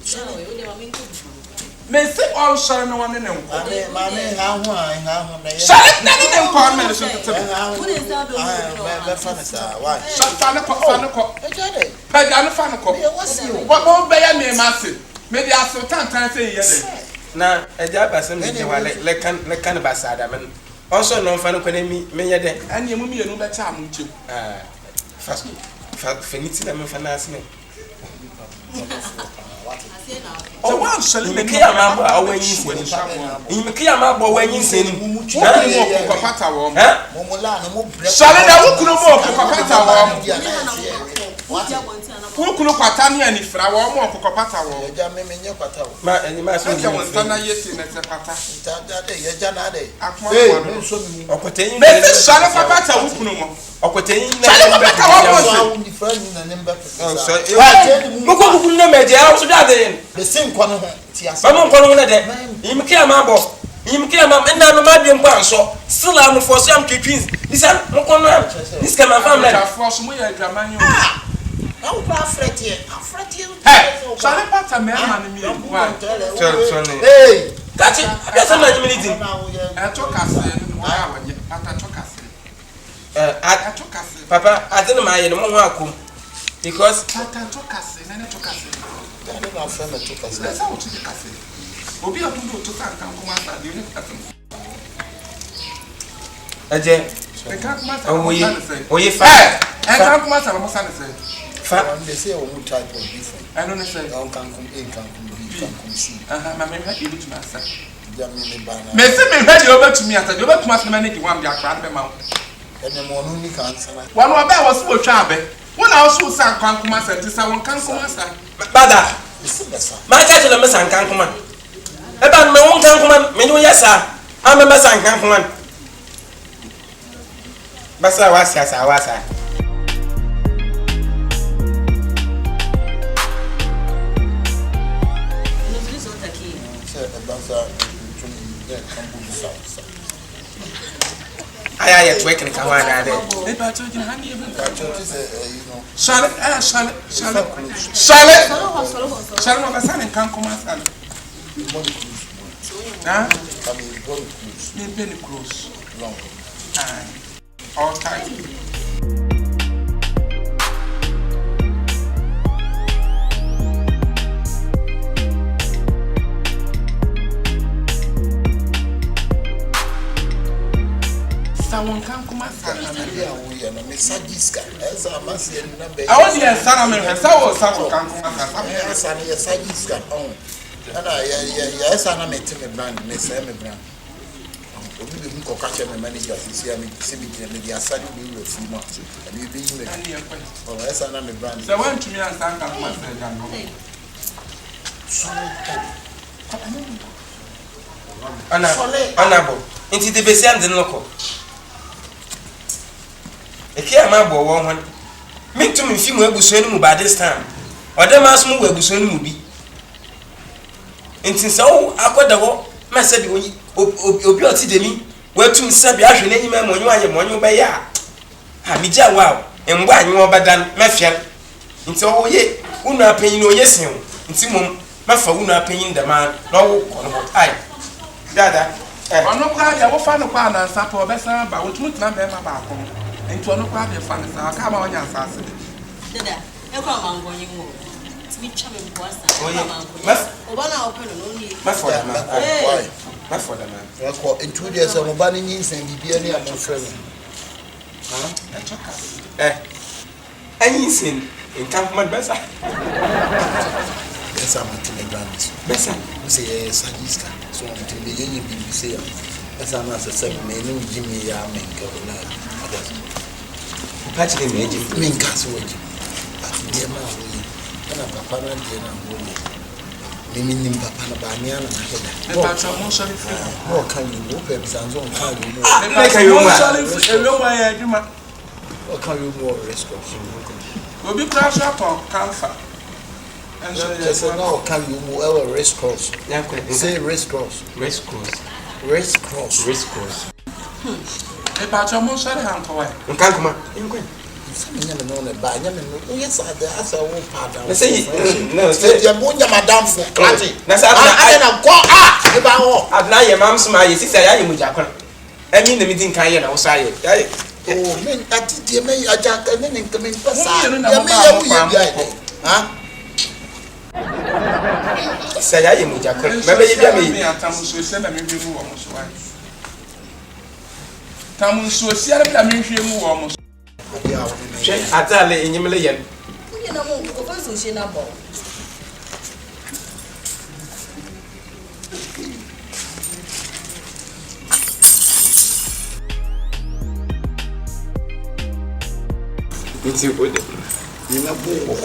May say all shall no one in them. Mammy, how shall it never call me? What is that? Why? Shall Fanaco. Pagano Fanaco. What's you? What won't bear me, Massy? Maybe I saw time say yes. Now, a job as something like Canabasada, man. Also, no fun of me, and you move me a number time too. First, Fenitina Fanasme. So, one shall you make a when you say, you make a when you say, Papa, shall I Papa? Who could look at Tanya and if I were more Papa? And you must stand yes in the Papa. Or pertaining shall I Papa Wukuno? Or pertaining the same corner. Someone calling that. You make a mambo. You make a mamma and I'm a madam so still I'm for some twins. This is come my family. Force me a German. I'm afraid here. Hey, shall I pass a man and me? Hey, that's it. That's a man. I took us. Papa, I don't mind no because I took us and I took us. I don't know from a took us. That's how to the cafe. We'll be able to go to San Cancun. Do you they say what type of different. I don't say on Cancun see. Mamma, you to master. May say me over to me at the over to master manage one black rabbit mount. And the morning cancer. One of that was for Chabe. One also sang Cancun master to someone Cancun master. Bada, my catcher, Miss and Cancun. About my own Cancun, me, yes, sir. I'm a Miss and Cancun. Basa was as I was. I am working. Come on, all time. Someone can come out. I want the son of a sour can come out. Yes, I met him a brand, Miss Emma Brown. We will catch him a manager to see me, the aside will see much. And you being there. Oh, yes, I am a brand. So, when to me, I stand up myself. Honorable, into the Bessian and local. A care my boy woman. Make to me film where we send by this time. Or the mass move where we send be. And since so, I got the war, my said, Obioti de me, where to Sabi Ashen any man when you are your money by ya. Hamija wow, and why you are than Mafia. And so, ye, Una paying no yes, him. And Simon, Mafa Una paying the man, no, I. Dada, I'm not glad I will find a pan and sample better, but we took number about. And to no crowd, your fan, I'll come on your assassin. Dada, eu come on going home. Me chum in Boston. Obana open on me. My father, Why? my father, man. That's what in 2 days I'm banning you and be any among friends. Any sin in Campman Bessa. Yes, I'm at the grand. Bessa, you say, Sadista. So I'm to be any big say. As I'm as a second man, Jimmy Yaman, patch him, mean castle. Dear man, and a papa and dear woman. Meaning Papa Banian and a head. What can you walk up? Sounds on time. What can you more risk of? We'll be crashed up on cancer. And so, yes, now can you move race cross? Say race cross. Race course. Race cross. Race course. About your most hand away. You can't come on. Something on the buy. Yes, I won't pardon. Let's say, no, say, you're going to Madame for Clancy. That's how I go. Ah, about I've now your mom's my sister. I am with Japan. I mean, the meeting can hear outside. Oh, men, I did you may a jack and then come in. Huh? Say, I am with Japan. Maybe you get me. Tamun so sia da me hwe mu wo mo. Atale enyimle yen. You know, go for so she na bo. It's good. You know,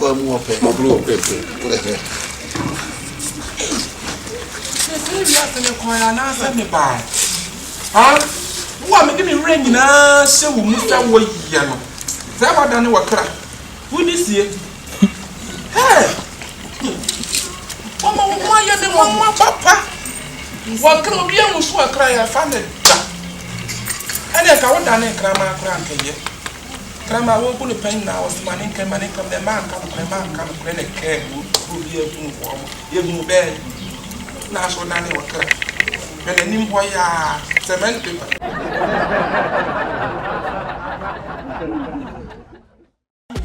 go mu ope. Bro, pepe. Se ya tene ko ya na se me ba. Ha? Wo me give me ring na se wo mu fa wo yie no. Se ba dane wo kra. Wo ni sie. Hey. Mama wo ya ne mama papa. Wo kra obi amu so kra ya fa ne da. Ene ka wo dane kra ma kra nkeye. Kra ma wo bu ne pen na wo mane kan the man kan ne ke bu bi ebu wo mo. Ebu be na so dane wo kra. And then him boy cement paper.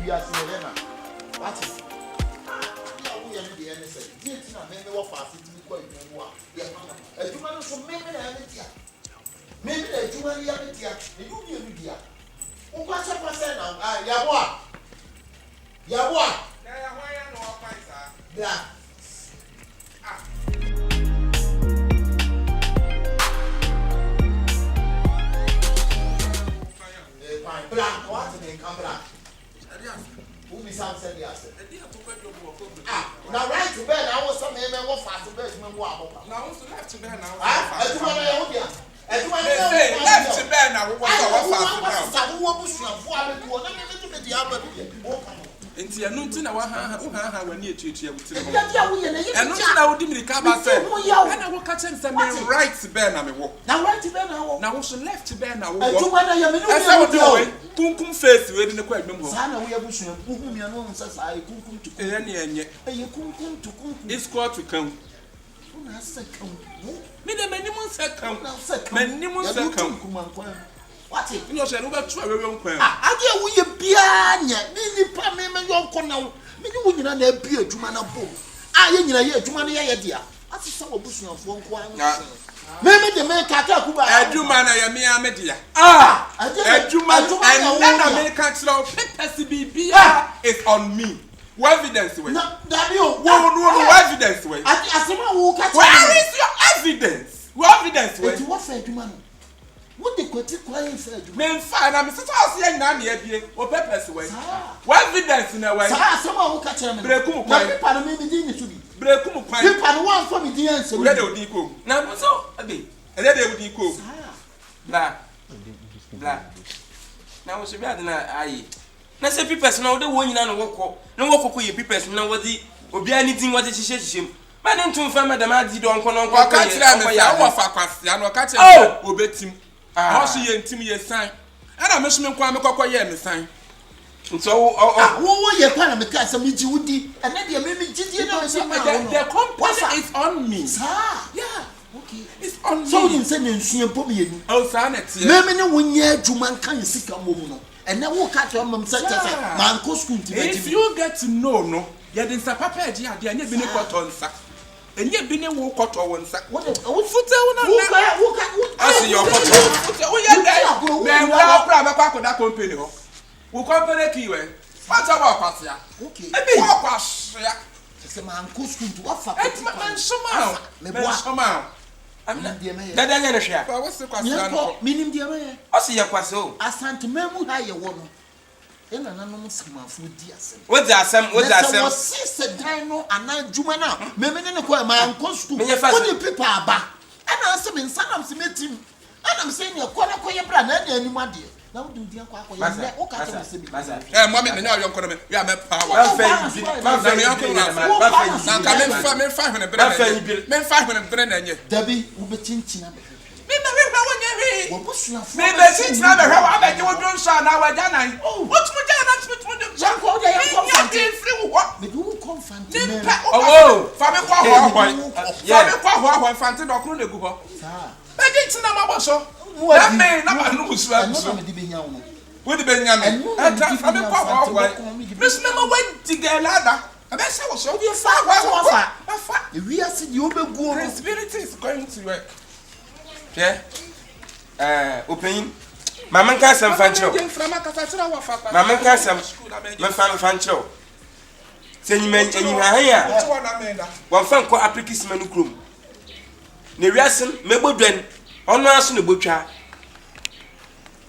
You are saying, what is we are the NSA? Did not make me fast to be quite more. A human from maybe a human reality, and you be a media. What's up, I said now? Yeboah. Yeah. Black, what they come black? Who be some said yes? Now, right to bed, I was some man what fast to bed. Now, left to bed now. I do want to left to bed now. What fast? Enti anu nti na wa ha wani etuetua wutire ho. Enu nti na wodi mirika ba se. Ana wo ka chem se me right bear na me wo. Na right bear na wo. Na wo so left bear na wo. Ejuma na ya me no. Asa wo do kunkum face we ne kwa adwum ho. Sa na wo ya busua kunkum ya no nsa sa ai kunkum to. Eya ne enye. Eye kunkum to kunkum. Is called to come. Una sa kan. Me de mani mun sa kan. Mani mun sa kan. What it? You know, say no be tu awewe nkwan. Ade wo ye bia nya. Ni nipa me yonko na wo. Me ni wo nyina na bia adwuma na bom. Ye nyina ye adwuma na ye dia. Ati sa wo busuafo nko an. Me de me kaka kuba. Adwuma na ye me amedia. Adwuma na me ka tro papers bibia is on me. What evidence we? No, Dabio. No evidence we. Asema wo ka tro. Where is your evidence? What evidence we? It was for adwuma no. What the quote client said? Men fine, I'm such a say na me abie. O papers we. What evidence na we? Asema wo ka tro me. Brekum kwan. Na paper no me di ni to bi. Brekum kwan. Paper no wan for me di answer. We dey odi ko. Na so abi. E dey odi ko. Bla. Na wo so bi adena ayi. Na say papers na wo dey wo nyina no wokọ. Na wokọ ye papers na wo di obi ani tin wo dey hihye. Ma ne ntum fa madam adi do onko no onko. Ka tira me ya wo fa kwase ya no ka tira obetim. Also ye ntim ye san. Ana me so me kwa me kokọ ye me san. Nso wo ye kwa na me ka sa me ji wudi. Ana de me gidi na so ma wo. The company is on me. Sir. Yeah. Okay. It's on me. So you say nsuye mpo me yenu. Oh sa na tie. Me ne wonya adwuma nkan sika mo mu no. And now who catch on say man go school to if you get to know no you dey say papa e dia dey anya bi ne kwato nsa enye bi ne wo kwato won nsa what fute una who asi your kwato fute wo ye dey me wa pra me kwa koda company ho wo company ki we what about kwasia okay e bi wo kwasia say man go school to what for man soma I'm not the man. That ain't a share. What's the question? Meaning the man. I see your question. Asante memu ha ye wono. E na nanom samafu di asem. What's asem? What's asem? Was sister dino ana juma na. Me ne ko ma anko school. What the people aba? Ana asem insanam se metim. Ana am saying ye ko na ko ye bra na anim ade. Na wo di akwa akwa ye o ka tell se bi. Mommy me na yo nko me. Ya me power. Man fa me anko na. Na ka me fa me bre na. Me fa me bre na nye. Dabi wo be chinchina be. Me wonye wi. Wo busua fo. Me be chinchina be hwa wa be je wo dun sha na wa ja nan. What mo ja na tumi dun. Janko de ye confront. Me free wo. Me do confront me. Oh, fa me kwa ho. Fa me kwa ho fante do kro na gu ho. Sa. Be chinchina ma bo so. Na me na ma no musu a so. Me di benya wo. Wo di benya me. Fa me kwa ho. Me so me wa digelada. Abesha wo so. You fa. We are see the obegu. Responsibility is going to work. Yeah. Open. Mama can some fancho. Mama can some. Me fancho. Say you men you here. One fan ko application manu krom. Ne wiasen mebodwen. Ono aso ne botwa.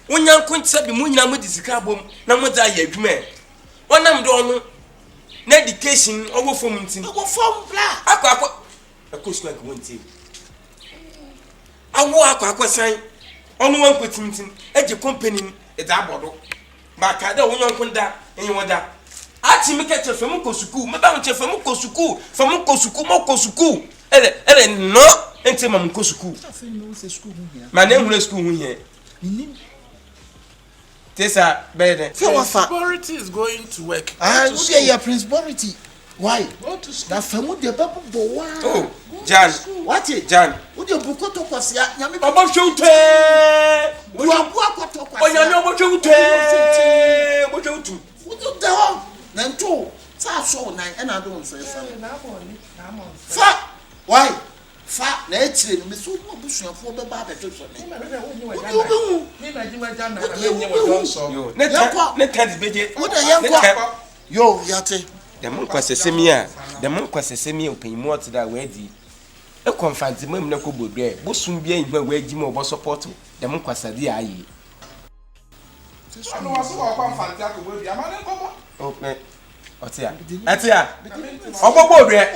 Wonyan kwentse bi mu nyina mo disika bom na mo da ya adwuma. Wonam do ono na education owo fom ntin. Owo fom bla. Akwa school ko ntin. Awo akwa san onu wan kwetintin eje company e da bodo ba ka da wonyon kunda enyi woda ati mi keche fem ko suku me ba nche fem ko suku mo ko suku ele no enti mam ko suku ma na ehunu school hu here tesa bede prosperity is going to work would your principality why na femu de babo bo wa oh Jan what it Jan would your bukoto kwasia nyame obo shote you abu akoto kwasia onyame obo shote would you down na nto sa so nan e na do nso esa fa why fa na etire no me so no busuafo be ba beto so me me na jima Jan na me wo don so yo ne kan beje wo da yenko yo yate dem nkwasesemi opanyimu ote da wedi e confront mam na ko bodwe bosum bia ihwa waji ma obo support dem nkwasade ayi ano waso ko confront akobodi amane nkomo okay otia ogbogbo odwe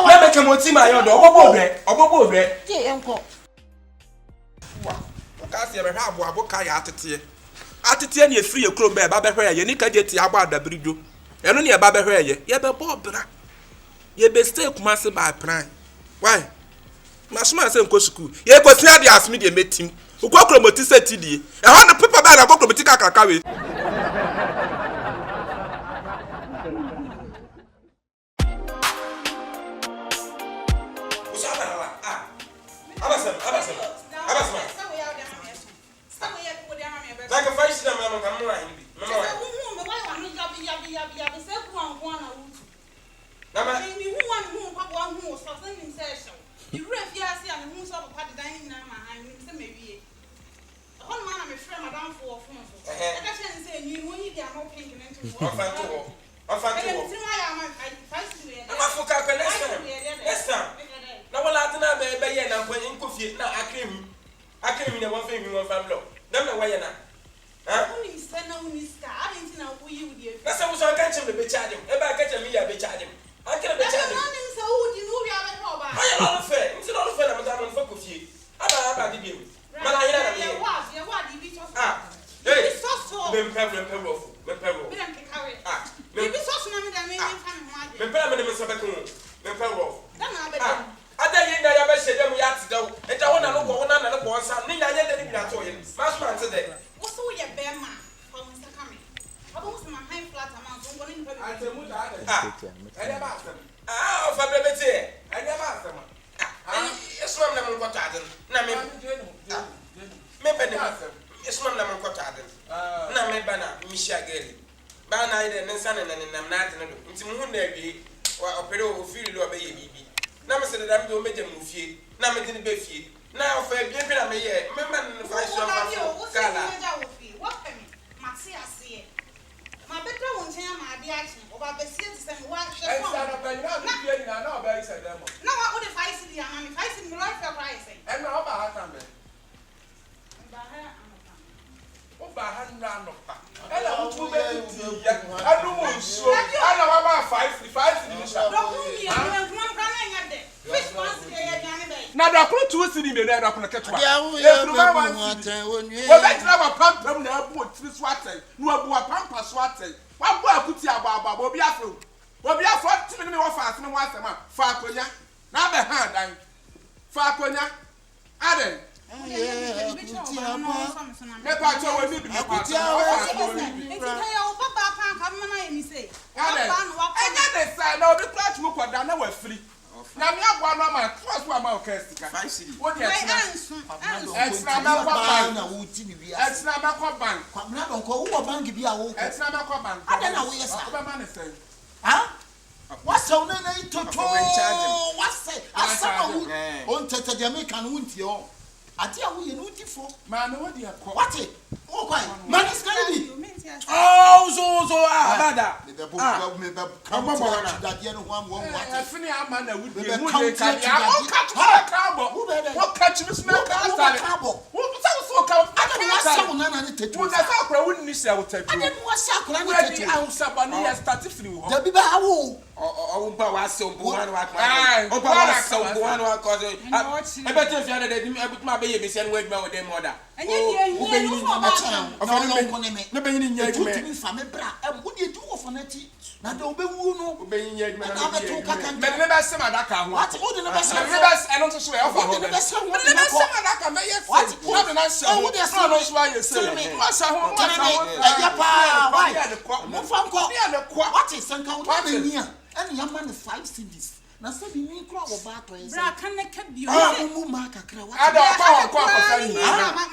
na make mo ti ma yodo ogbogbo odwe je enko wa o ka se be hwa abo ka ya atete na efiri ekro be ba be hwa ye ni ka je ti abo adabirijo eno ne ba be hwa ye be bobra ye be stay kuma se ba plan why masuma se nko school ye ko tia dia asmi de metim ukwa kromoti setidie e ho na paper ba na ko kromoti kakaka we me bana Misha Gelly. Bana ide nensa na nenam na ate no do. Nti mu hu na awie opere o firi lo abaye bibi. Na me se da me do meje mu fie. Na me de ne be fie. Na o fa bia na me ye. Me man no fa so fa. Kala. What me? Maxi ase. Ma better won chen ma ade action. Oba be sie ti se me wa hwe. And stand up and not be na na oba isa dem. Na wa o de 5 cedi ama me 5 cedi me life for price. And na oba ha kan be. Ba ha amaka. Oba ha nra no pa. Ela wo be ti ya. Anu mo so. Ana wa ba 5 cedi sha. Do ku mi ya me kuma ka na nya de. Fish once dey ya nya be. Na da kru 2 cedi me na da kru ketwa. Ya wo ba wan onwie. Wo be tira wa pampam na abu otiri so aten. No abu pampa so aten. Wa bu akuti ababa obi afro. Obi afro timi me wo fa asem wo asem a fa akonya. Na be ha dan. Fa akonya. Aden. Me pa cho we bi me pa. Enti ya o baba pan ka me na yemi say. Baba no wa. Enya de say na obi clutch mu kwada na wa firi. Na me agwa no ma cross wa ma o kasika. 5 cedi. Wo de extra na kwa ban na wo ti ni bia. extra na kwa ban. Kwa na don ko wo bank bia wo. Extra na kwa ban. Ada na wo yesa. Oba ma ne say. Ha? What's on na itoto? What's say? Asama wo. On tete de me kan wo ntie o. Ati awo ye no tifo. Ma me wo de akọ. What? Oh kwai. Man is going so abada. Me be come to that ye no one what. Afini ama na wudi mu de ka ya. O ka bo. Wo catch me smell ka style. Wo so ka. Ada no asa una na ne tetu. Wo na sa akra wo ni se wo tetu. Ada no asa akra ne tetu. tetu. Wo di start free wo. Da bi ba hawo. O ba wa se o bu wan wa kwa. O ba wa se o bu wan wa kwa. E be te fi ada de ma be ye be se no wa dwuma wo dem order. Enye die no for ba. No be yin nya adwuma. Tu mi fa me bra. Wo de du wo fa na ti. Na da obewu no. O be yin nya adwuma na be to kaka. Me be se madaka ho. What? Wo de no be se. Me be se eno to so e ofa ho. Me be se ho. Me be se madaka me ye se. What? Wo de na se ho. Wo de se no so ye se. Wo se ho. Ya pa. Why? Mo fa nko. What is sanka wo na ni a. Ani ya man 5 cedis. Na se bi ni kro wo ba to ese. Bra kan ne ka bio. Mu ma kakra. What? Ada pa ko afani.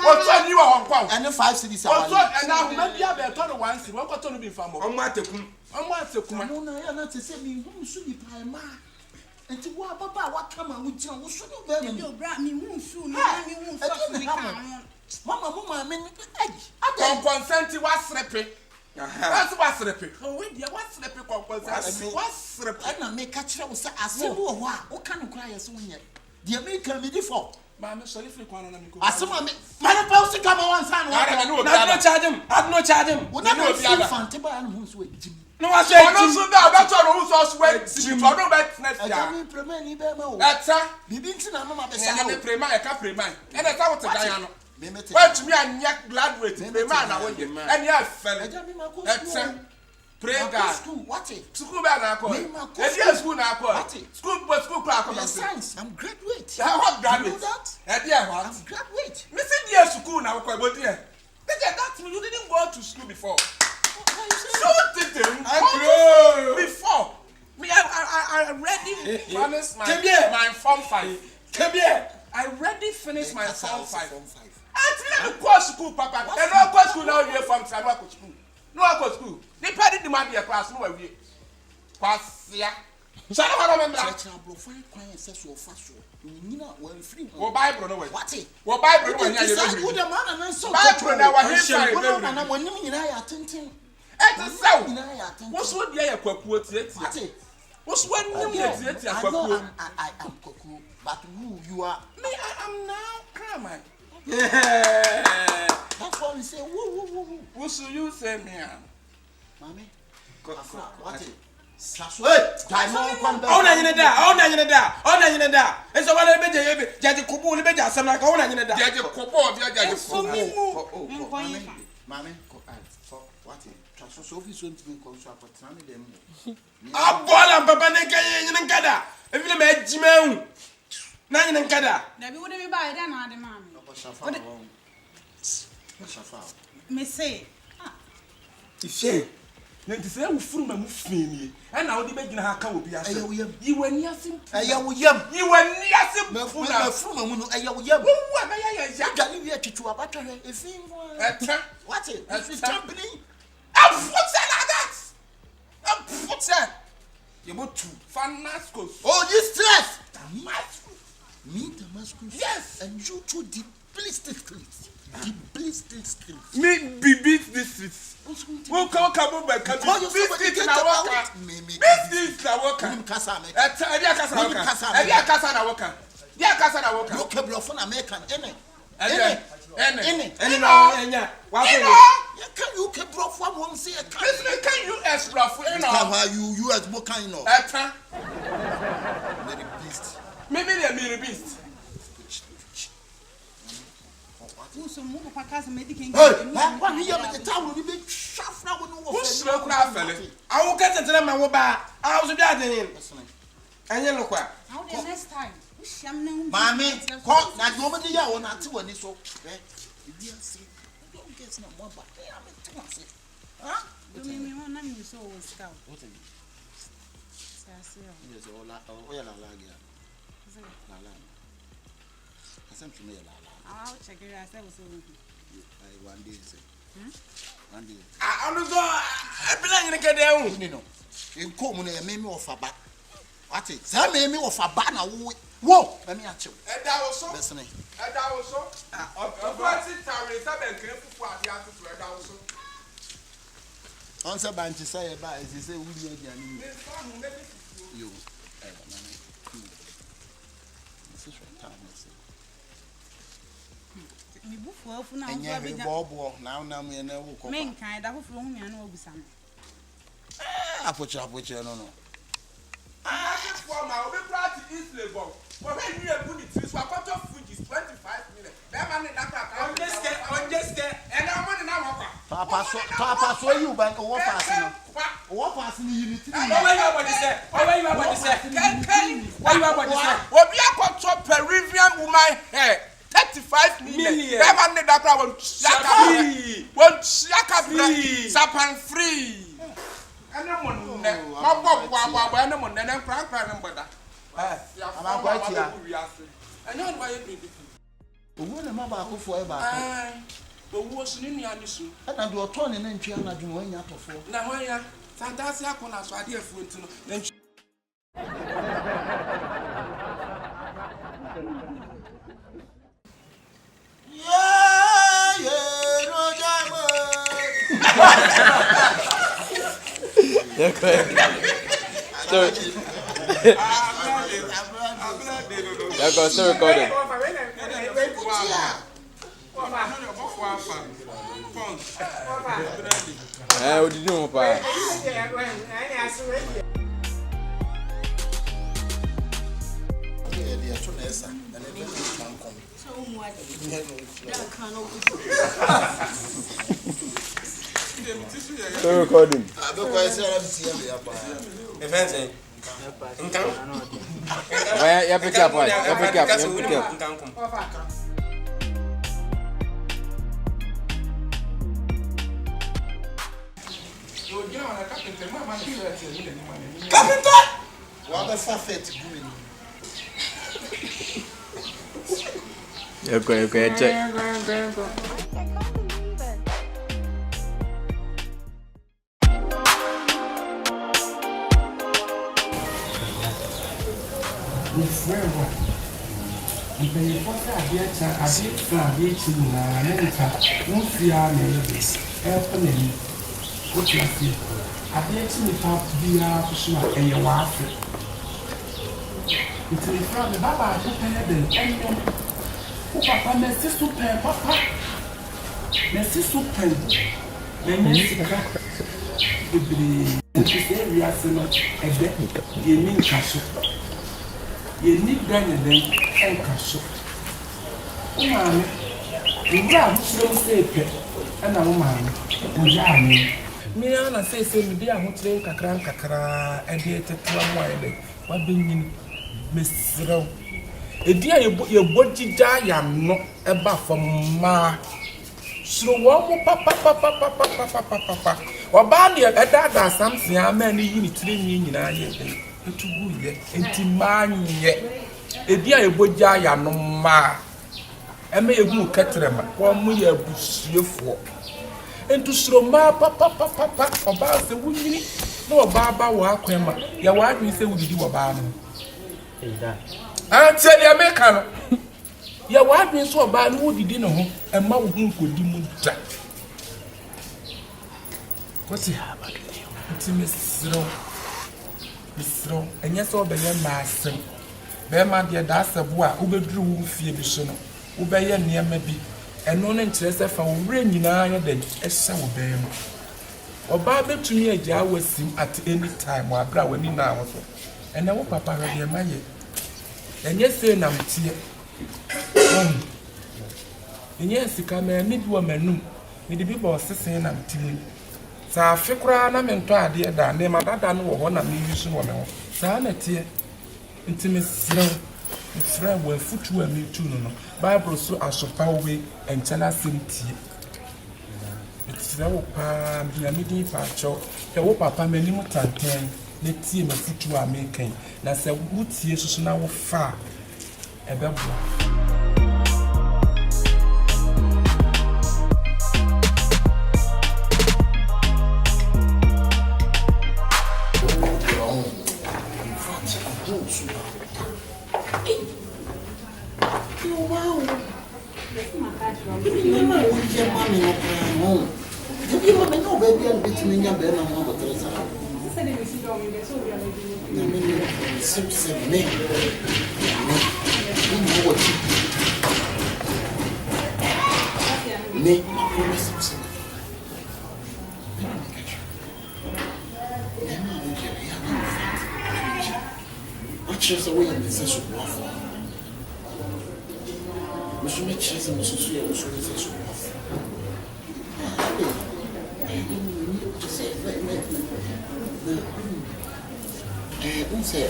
O to ni wa hon kwa. Ani 5 cedis a. O to na ho ma bia be to no 1 cedi. Won ko to no bi fa mo. O ma tekum. O ma tekum. No na ya na te se mi hu su ni pa ma. Enti wo ababa wa kama wo jira wo su no be Yo bra mi hu su na mi hu so ni ka. Mama mo ma me ai. Ada consent wa srepe. That's what sleeping. Oh, we dear, what sleeping consent? What sleeping? Na me ka kire wo se asem wo ho a wo ka no kra ye so nye. De me ka me di for. Ma me sorry free kwana na me ko. Asem ma me pa wo se ka ma wan san wo. Na no charge him. I no charge him. Wo na me fi fante ba na hu so ejim. No wa say no so da ba to no so ejim. To no bet next year. Ada me prema ni be ma wo. Eta bibi nti na mama be sa. Na me prema e ka prema. E na ta wo te dan ya no. What to me anya graduate prema na wo ye. E na afel. Eta pray God. School what? School ba na ko. E dia school na ko. School kla ko. Science. I'm graduate. What graduate? You know that? E dia what? I'm graduate. Me say dia school na ko e bo dia. That you didn't go to school before. So didn't go before. Me I already finished my form 5. Come here. I already finished my form 5. I didn't go school, Papa. I don't go school now. You're from San Marcos school. No, I go school. They probably demand a class. No, we pass here. So I don't remember. Church na bro fine kwanye se so fa so. Ni na we free. Wo Bible no we. What? Wo Bible no we nya ye. Wo de man na so. Bible na wa him Wo na mo nim nyina ya tenten. Et so. Nyina ya tenten. Wo so dia ye kwakuo tie. What? Wo so nim ye tie kwakuo. I am kwakuo, but who you are? Me I am now cramming. Yeah. That's why we say woo. What should you say me? Mommy. What? Ona nyine da. Eso wala be je jaji kubu le be ja sam na ka ona nyine da. Jaji kubu dia jaji kubu. Mami, what? Transfer so fi so ntimi ko so apatran dem. Abola papa ne kan nyine nkada. E fi le ma jima hu. Na nyine nkada. Na bi wo de me ba ida na ade mami. Shafa. Me say. Ife. Nti say wo furu ma mu fini. E na wo de begina ha ka obi ase. Yi wani asim. Wo yam. Yi wani asim. Me furu ma mu no wo yam. Wo ma ya ya ya. Dani wi atwitwa batwa he efin. What it? It's trampling. I'm foot like that. I'm foot. You want to Damascus. Oh, you stress. Me Damascus. Yes. And you two the blister streets. The blister streets. Me beat the streets. Who come back? Business na worker. Business na worker. Kasa me. Edia kasa na worker. Edia kasa na worker. Dia kasa na worker. You can blow for American. Any. No. You can blow for one say. Can you explore for any? You as more kind of. Very beast. Maybe they are beast. So mo papa kasa medication. What here with the town will be shaft now no. Who's slow craft fella? I will get to them and I was that in. And you look what? How the next time? Mammy, come now. Nobody ya on that one is so. You see, don't get no more, but I am too much. Huh? Do me one name you so scout. What is it? Yes, all la I sent to me la. I'll check it out. I was so one day, say. One day. I don't know. I belong in the down. You know, in common, a meme of a back. What it? Some meme of a banner. Whoa, let me ask you. And that was so. Listening. And that was so. What's it? Time is up and cripple for the answer to that also. Answer by to say about is he say, will you? Me bufo fu na and you now we know. Men kind of from me and Obisam. I put you up with you, no. For my own party is labor. For when you are putting this, what cut off food is 25 minutes. That man in that car. I'm just scared, and I'm on an Papa, so you bank or passing. What passing unity? What you about to say? What you about to say? What we are got to Peruvian woman hair. 35 million. That man in that car won't shaka free. Sapan free. And no one, and then crank number that. I'm quite here. I know why you did it. Who am I forever? But what's in the answer? And I do a turn and then Chiana do one out of four. Now, why are Fantasia Kona so idea for it to know? Still recording. What did you do, Papa? Still recording. Yeah, pick up. Carpenter! What a fat Okay, check. You need then and castle. Mammy, you grab slow step, and a woman, me and say, dear, who drink a crank, and yet a while. What being Miss Row? A dear, your body die, I'm not about for ma. So, one more papa. Oba ne da something a man ni tire nyina ye etugu ye enti manye edia eboja ya no ma eme egu ketrema wo mu ya busuefo enti suro ma papa oba se wunyini na oba ba wo akwema ya wa adwi se wudidi wo ba no ante dia meka no ya wa adwi so oba no wudidi no ho ema wo hu nkodi mu da kwati enti mesro enye so obeye maasem be ma de da asabu a ubeduru wo fie bi so no ubeye niam bi eno ne nkire se fa wo wure nyina ya da ehya wo be no oba betumi agya wasim at any time wa bra wani na wo so ene wo papa re de maye enye se na mtie enye sika me ni bi wo manum ni de bi bo sesen na mtimu sa afekura na mento ade da ne ma dada no wo ho na me yusu wo me ho sa na tie ntimi sra wo futu a me tu no bible so asopa we entala semtie sra wo pa bia me din pa cho e wo papa mani mu tanten ne tie me futu a me kan na se wutie susu na wo fa e be bo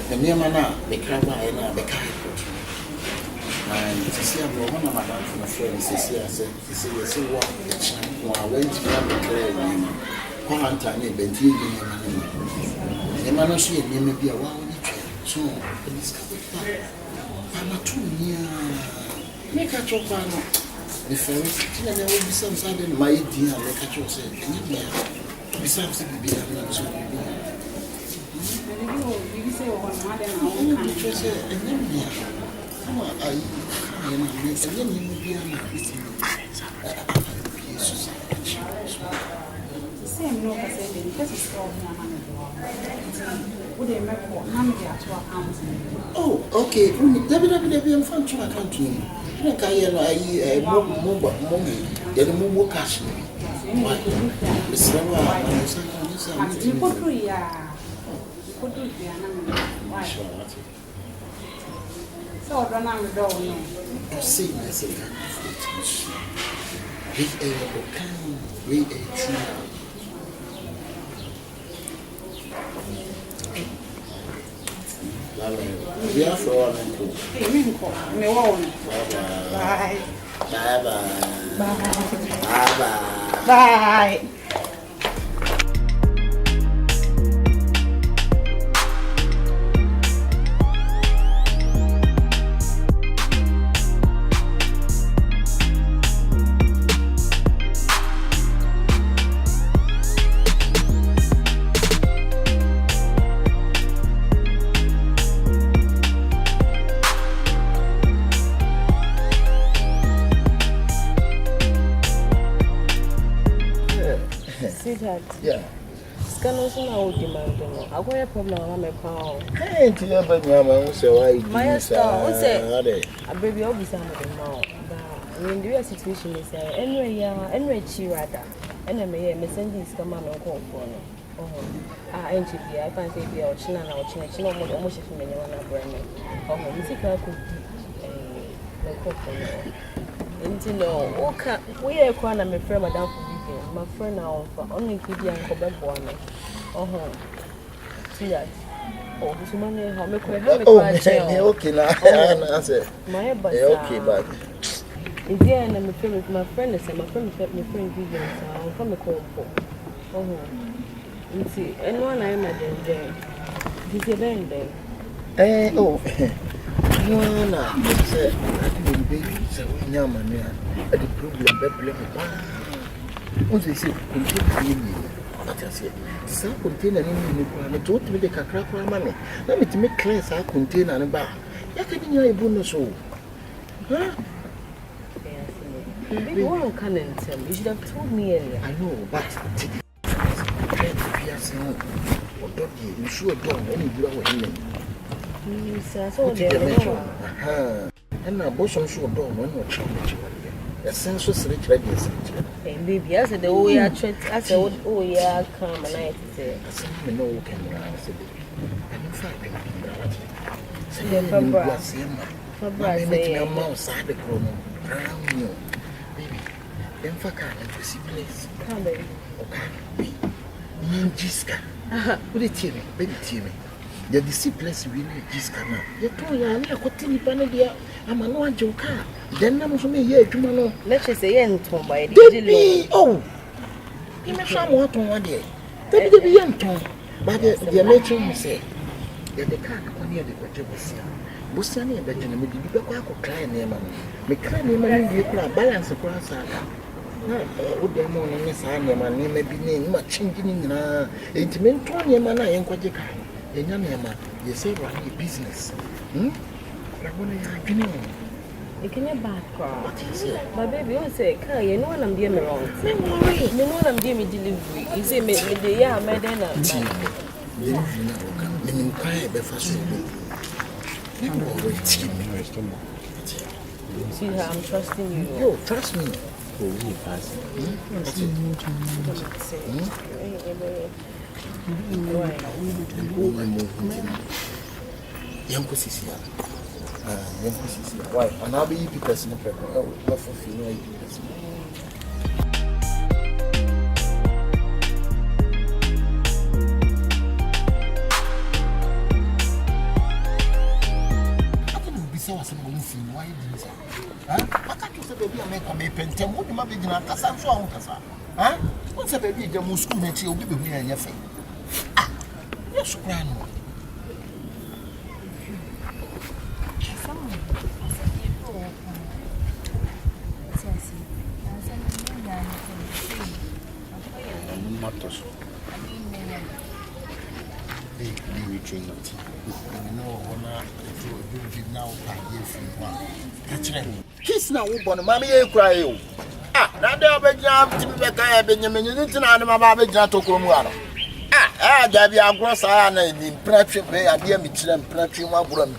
the Niamana, the Crabba, and the Kai. And to see a woman, madame, from a friend, I said, what I went to have a clear name. Quarantine, Bentley, the man, she may be a wild so it's I'm a 2 year. Make a chop. If I will be some sudden, my dear, make a chop, say, besides, it will be a man. You say, oh, my mother, oh, okay. Debbie, I'm fun to account to him. I move cash. So, run on the door. I see myself. We a true. We are for bye. Bye. Bye. Yeah. Scanos now demand. I got a problem on my power. Hey, to your baby, so I say, a baby always under the mouth. But in the situation is anyway, she rather. And I may send this command on call for no. I can't say the ocean and our chin, almost if many one of them. Oh, musical could be a call for you. And no, we are quite a friend, Madame. My friend now for only Kidia and Quebec one. Oh, see that. Oh, this money, how make we have okay, my okay, but in the end, I'm a friend with my friend, and my friend kept me friend Vivian, so I'll come a call for. Oh, you see, anyone I met then, did you bend them? Oh, Juana, said, I didn't baby, so Yamania, the problem. Once they say, continue, but I said, some container in the requirement, told me the crack money. Let me to make class our container and bar. You can hear a bonus. Huh? Maybe one can't tell. You should have told me earlier. I know, but you sure don't any blow in. So and now Bosom sure don't want no challenge. A sense was rich ready. And baby, I said, oh, yeah, I said, oh, yeah, come and I say, I said, you know, can I said, and in fact, I make a mouse side the chrono. Brown, you baby. Then for can't receive place. Come, baby. Okay, Jiska. What it tear me, baby, tear me. The disciples really Jiska now. You told you, I got any panadia. I'm a no joker. Then I'm from here to Mano. Let's just say, and Tom by the oh, you may show what on one day. They be young Tom, but the matron say, the car near the Bajabusia. Busani, but you may be quite crying name. Make crying name, you could balance across our. Would the morning is I name and may be named much changing in intimate 20 man. I am quite a kind. And Yamma, you say, run your business. You can't back cry. My baby, you say, Kai, you know I'm being wrong. You know I'm doing delivery. You say, me, yeah, my dinner. You cry before so. See how I'm trusting you. Yo, trust me. Why? And I'll be you person of people. What for female person? I didn't be so as a woman. Why didn't you say? Huh? I can't say, baby, I make a mapen. Tell me, my big enough. That's so on. Huh? What's a baby? The most school that you'll be with me and your face. Ah, yes, grand. Matos. Kiss now, one, mammy, cry. Ah, now they'll be jumped to me like I have been a minute and my baby to Cromwell. Ah, there be a gross iron in Pratchett Bay, a dear Michelin, Pratchett, one broom.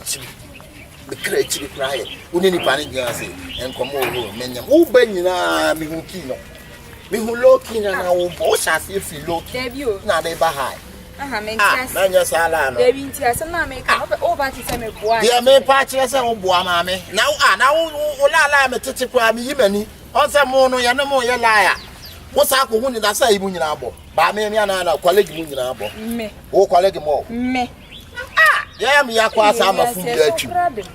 The creature cry, wouldn't panic gassy and come over, men, who bend you now, me who kino. Me who look in and I will both as if you look. Debut, now they behind. Manya Salano. Debbie, Tias, and I make over to send me boy. Dear me, patches and boy, mammy. Now, I am a titty crab, Yemeni. On some mono, Yanamo, your liar. What's up with that say, Munabo? By me, and I college Munabo. Me, oh, college more. Me. Ah, yeah, me, I was I'm a fool.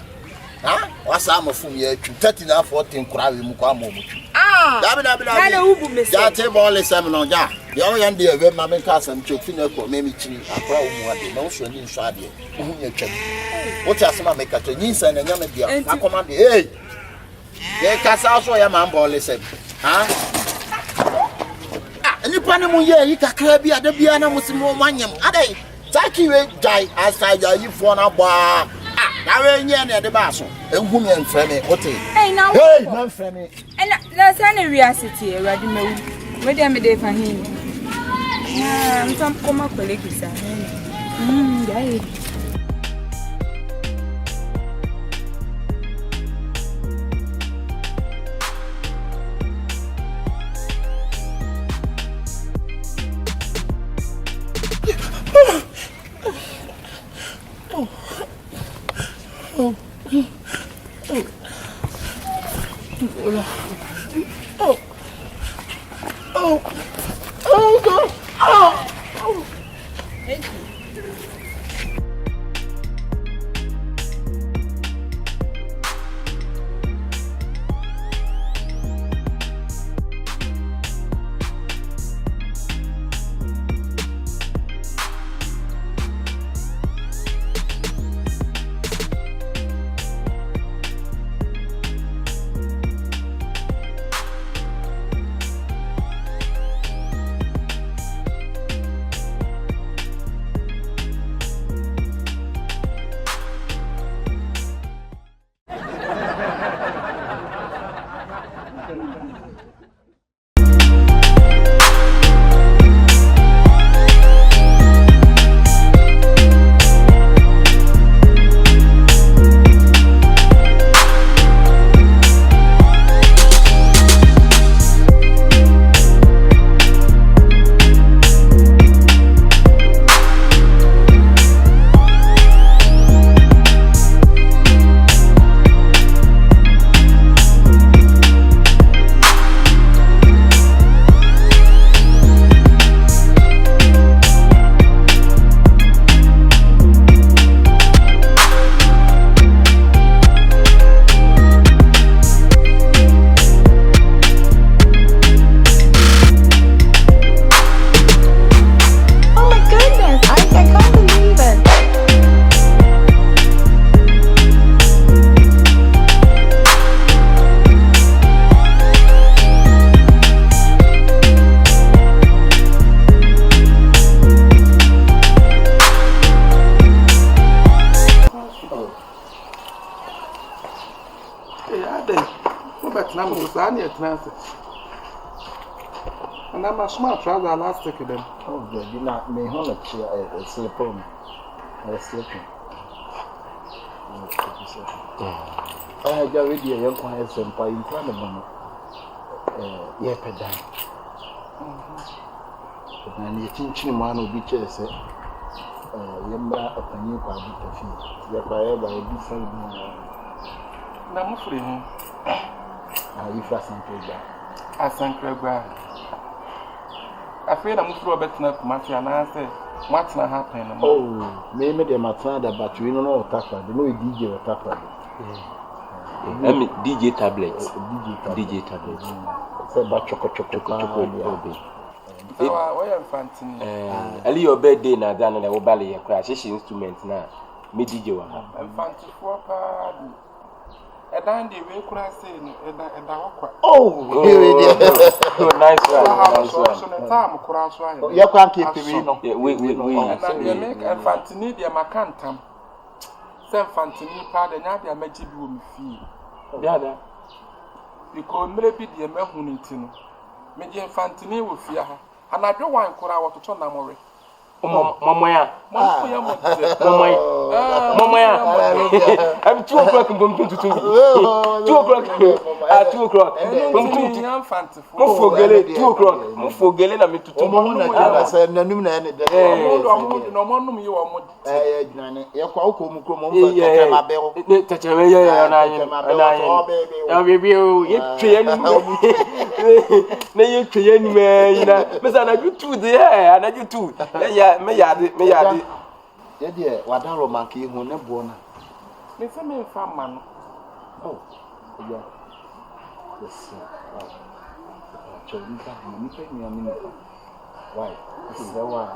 Huh? What's I'm a fool yet? 13 or 14 crab Mukamo. Ah, that table is on ya. The only idea of my cast and choking up for maybe tree, a crowd, no showing in Shadi. What has my make a Chinese and a young dear? I command the hey. They cast also a man ball, listen. Huh? And you Panamu, yeah, you can be at the piano with more money. Are they? Taki die outside you for a bar. Now, we're the basso, a woman friendly. Hey, now, hey, man friendly. And that's any reality, ready me. Where am I there for him? I'm some coma colleagues. Yeah. I'm just on your transfer. And I'm a smart trouser elastic them. Oh, good. You not me on a chair, a slip on. A slipping. I got with you, young quiet senpai in front of them. Yeah, pedan. And you teach him one will be chess. Yamba upon you by the feet. Yapa by a different. I'm free. If I sank I sank I feel I'm through a better enough, Matthew, and I say, what's not happening? Oh, maybe they might find that, but we don't know what tapper. They know DJ or tapper. I mean, DJ tablets. DJ tablets. Say about chocolate. Why am fancy? Ali your birthday now, then I will ballet a crash instrument now. Me DJ one. I'm fancy for party. A dandy way could I say, oh, nice one. You can't keep it. We make a fantini, dear Macantam. Some fantini pardon, I met you with me. Yeah, you call maybe the Mahunitin. Median fantini with fear. And I don't want to call out to Tonamore. Mamma, I'm 2 o'clock and going to 2 o'clock at 2 o'clock. I'm fancy. For Gale, 2 o'clock. For Gale, I'm to tomorrow. I said, no, no, no, you are more. You're quite me yadi. Yeah, what are monkey who never born? Miss me from man. Oh, yeah. Yes, why? This is the one.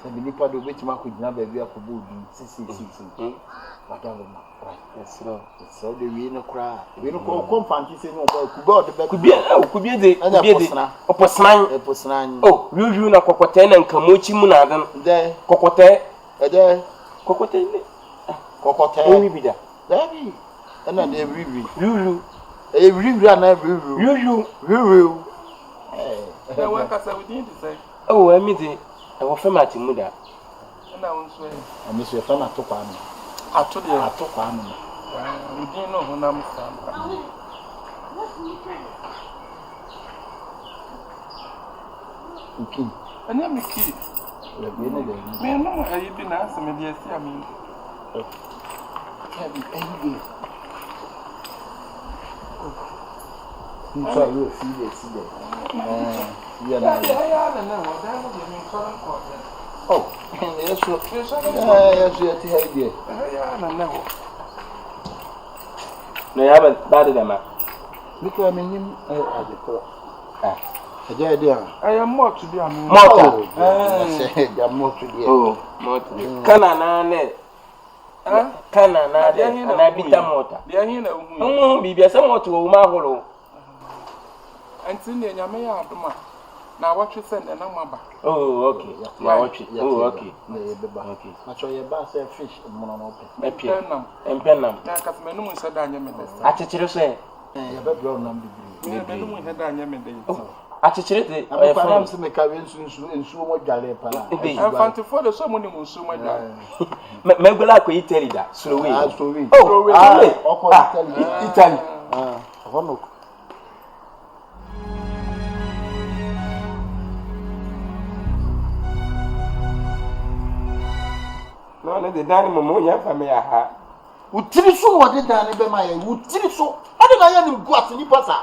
Some people do which man could never be a kubu. Yes, sir. So the winner cry. We don't call fancy no could be the opposite. Oh, you na kokotena and kamuchi munadan. There, kokote, there, kokote, kokote, bida. There, and then they review. A review and every review. I work as I would need to say. Oh, I mean, I was from Atemuda. And I won't swear. I miss your fan at Topan. I told you, I took one. We didn't know when I'm standing. Okay. I never key. Me no, I didn't answer me. Yes, I mean, you see it. Oh, yes, no, you haven't batted them up. Because I mean, him, I am more to be a mortar. More to be. Oh, mortar. Canana, and I beat a mortar. They are here. Oh, be somewhat to Maholo. And Cindy, I may have now what you send and I'm back. Oh, okay. Oh, okay. Okay. I show you bass and fish and monopoly. And Penam. Because my name is a diamond. I teach you say, I have grown number. I teach it. I found some Caribbeans in so much Galapa. I'm found to follow someone who so much. Maybe like we tell you that. So we. Oh, Italy. No, the dining room, you have a mea. Would tell you what the dining room would tell you so. I don't know any guas in Nipasa.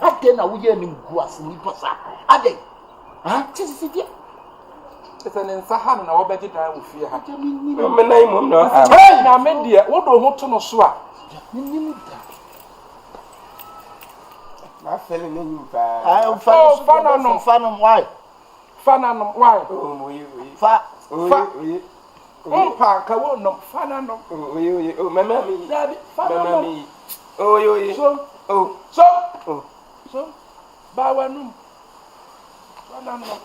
I tell now we are in guas in Nipasa. Are they? Huh? It's an Sahan and our better time with fear. I mean, my name, no, I'm India. What do you want to know? Swap. My feeling in you. I am fan why? Fan why? Oh, oh, Park, I won't know. Fanano. Oh, mamma, daddy, Fanano. So, Bawanum. Fanano.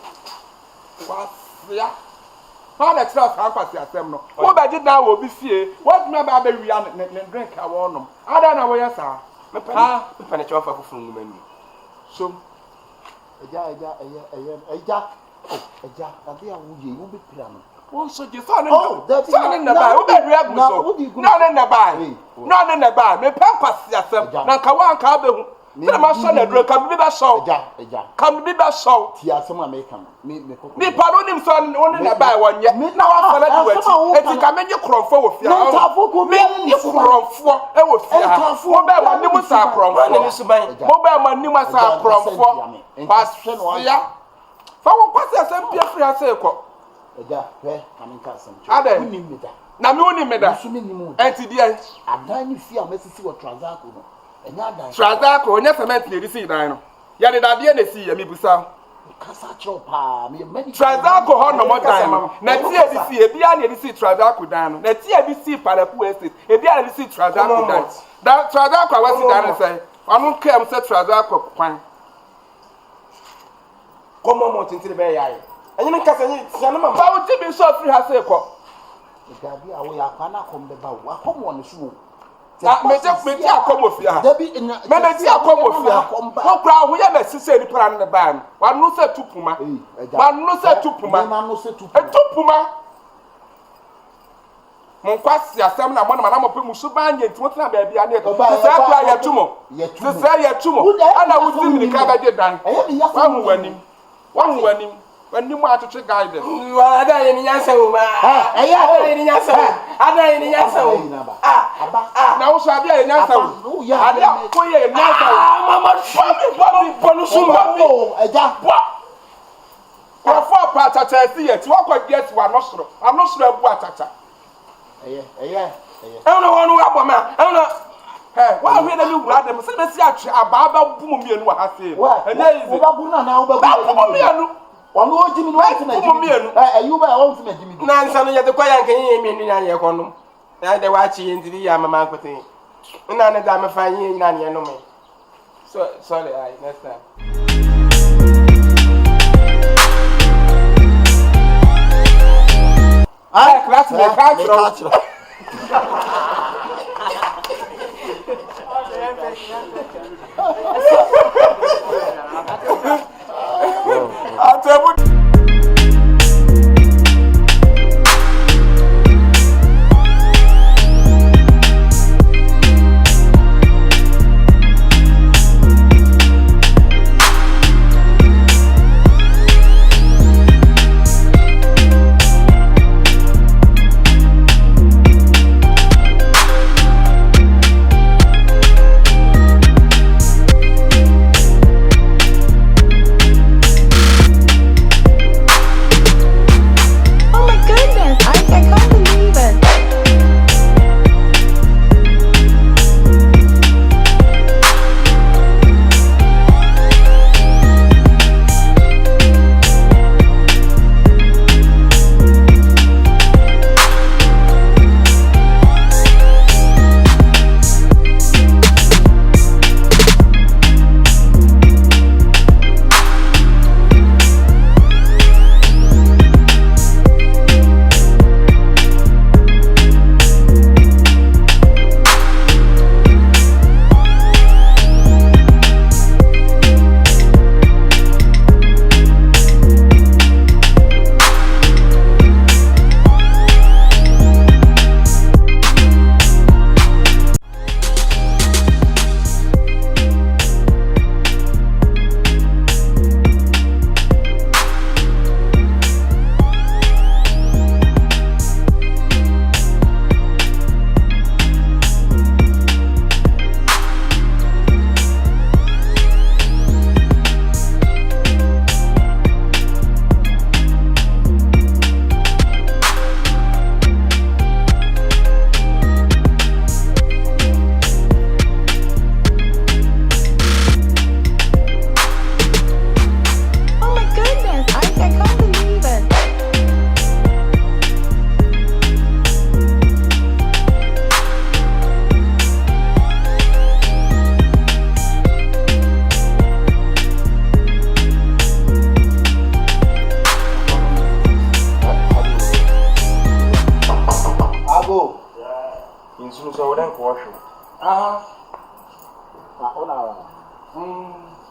How the trust happens at them. What I did now will be fear. What my baby and drink I want them. I don't know where you are. penetration for from women. So, Eja, I will be piano. Also, you found it. Son in the bar, who be real? Not in the bar, not in the bar. Me pampas yourself. Nakawan Kabe. My son, a drug can be that show. Come be that show. Tia, some American. Me pardon him, son, only in the bar 1 year. Now I follow you. Can make you crawl forward. You crawl for. I was mobile money was our crawl. Mobile money was our crawl for. Pass, for what's the same people I say? Eja, I'm casting. Ade, na me woni me da. Enti dia. Adan ni fi amesisi wo transaco no. Enya adan. Transaco onya cement na edisi dan no. Ya de da de na si ya mi busa. Kasa chro pa, me many. Transaco ho no mo dan no. Na ti edisi e bia na edisi transaco dan no. Na ti edisi parapu estate. E bia na edisi transaco dan. Da transaco awasi dan say. Anu kem say transaco kwan. Komo mo tintire be yae. And you can't say, "How would you be so free?" Has a call. The Gabi away, I can't come the bow. I come on the shoe. That may just make you come with you. Maybe you come with you. What crowd we have a sister plan in the band? One no said to Puma. One no said to Puma. Man no said to Puma. Mon quasi a stamina, one of my Musuban, yet what not baby. I need to say, I tumo. Yet to say, I tumo. And I would see the Akabenezer done. One winning. When you want to check guidance, you are there in Yasa. I in Yasa. I in Yasa. Now, so I dare in Yasa. I dare for you in Yasa. Mamma, Ponusuma. A jack. What for part of the what could get one nostril? I'm not sure what attack. I don't know one who up on my. I don't know. Hey, why we the new blood? Them say a baba boom me and what I say. And there is a babuna now. One more Jimmy White and you by all from Jimmy. Nansan, you have the quiet can hear me in your condom. And the watching into the Yamama thing. And none of them are finding none, you know me. So sorry, I next time. I class me Atemuda.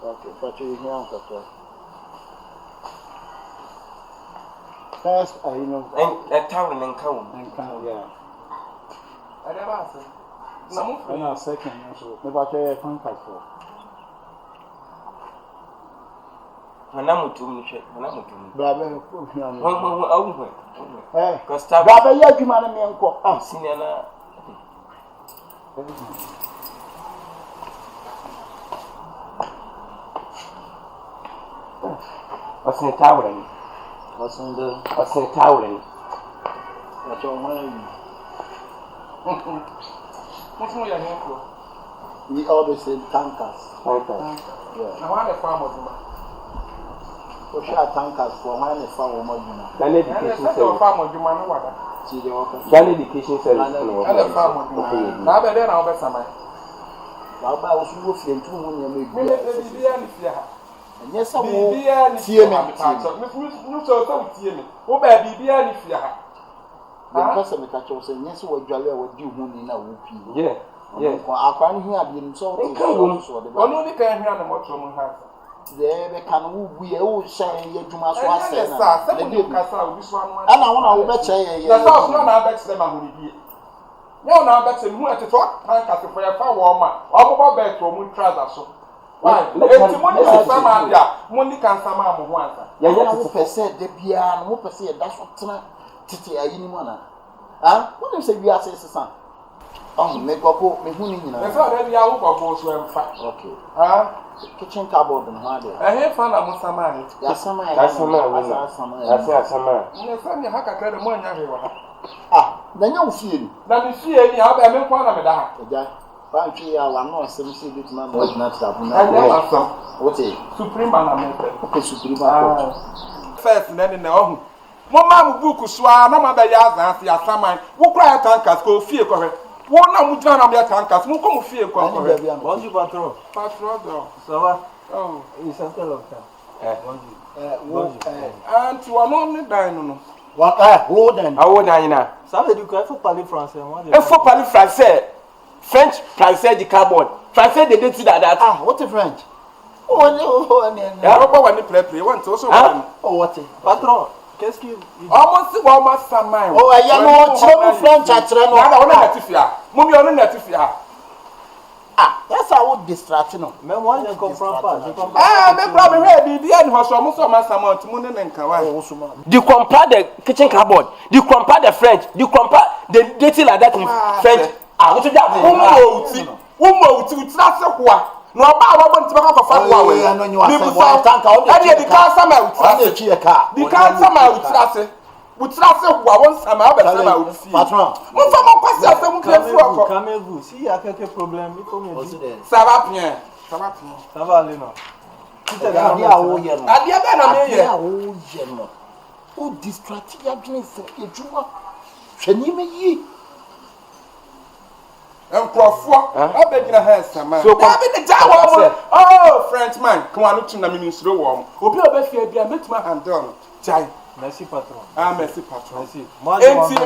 Okay, but you hear on first, you know, a town and count. Yeah. I never said. No, second, so maybe I tell you contact for. Brother, hey, Brother, you man, me uncle. Ah, senior. What's in the tower? What's in the tower? That's all mine. What's more your name for? We always say tankers. Yeah. Now, why the farmers? For sure, tankers for mine is far more. Then education service. Farmer, you man, what? Then education service. And the farmer, now better now, better man. Now, I was moving to one year. Yes, I will be any fear. You so see me. Oh, baby, be any fear. Because of the catch of saying, yes, what Jolly would do when in a whoopee. Yeah, yeah. I can't hear being so. Only can hear the motor house. There can we all say, you must was say, and I want to bet you. That's all. No, I bet them. No, I bet them who at the top. I can't for a far warmer. I'll go back to a moon trousers. Why? Money can some once. Yeah, said the piano, who per se, that's what Titi, I didn't want to. Ah, what do you say? We are saying, son? Oh, make up, me who need you. That's already our goes to fact. Okay. Ah, kitchen cupboard and hard. I have found a Mussamani. That's some. That's some. Ah, then you'll see. Let me see any other men one of that. I'm not some secret man, was not happening. What is Supreme man? Okay, Supreme. First, and then in the home. Mamma book swan, no matter as I saman, who cry tankers go fear correct. One of them on their tankers, who come fear correct. What's your patrol? Patrol, so what? oh, It's a fellow. And to an only dino. What? Hold on. I would know. Ça veut dire qu'il faut parler français. Il faut parler français. French, français du carbone. Français de déti that. Ah, what a French? Oh, no, I don't want to play. Want to also. Oh, what? Patron, qu'est-ce qu'il almost some mine. Oh, I am French at Reno. On a natifia. Ah, that's how distracting. Mais moi, je ne comprends pas. Ah, mais problème est bien, nous sommes ensemble, tout le monde n'est qu'un. You compare the kitchen cupboard. You compare the French. You compare the dating like that in French. Ah, what you got? That's what. No, I want to have a fun way. The cancer out. The cancer out. Would trust one summer, patron. Calmez-vous. S'il y a quelques problèmes, il faut me dire. Ça va bien. Ça va bien. Ça va aller, non? Oh, distracted, you have been for a juma. Shenime. And Crawford, I beg your hands, man. So, oh, Frenchman, come on, look to the ministry warm. Will be a better idea, make my hand done. Jai. Merci, patron. Ah, merci, patron. Merci. Moi,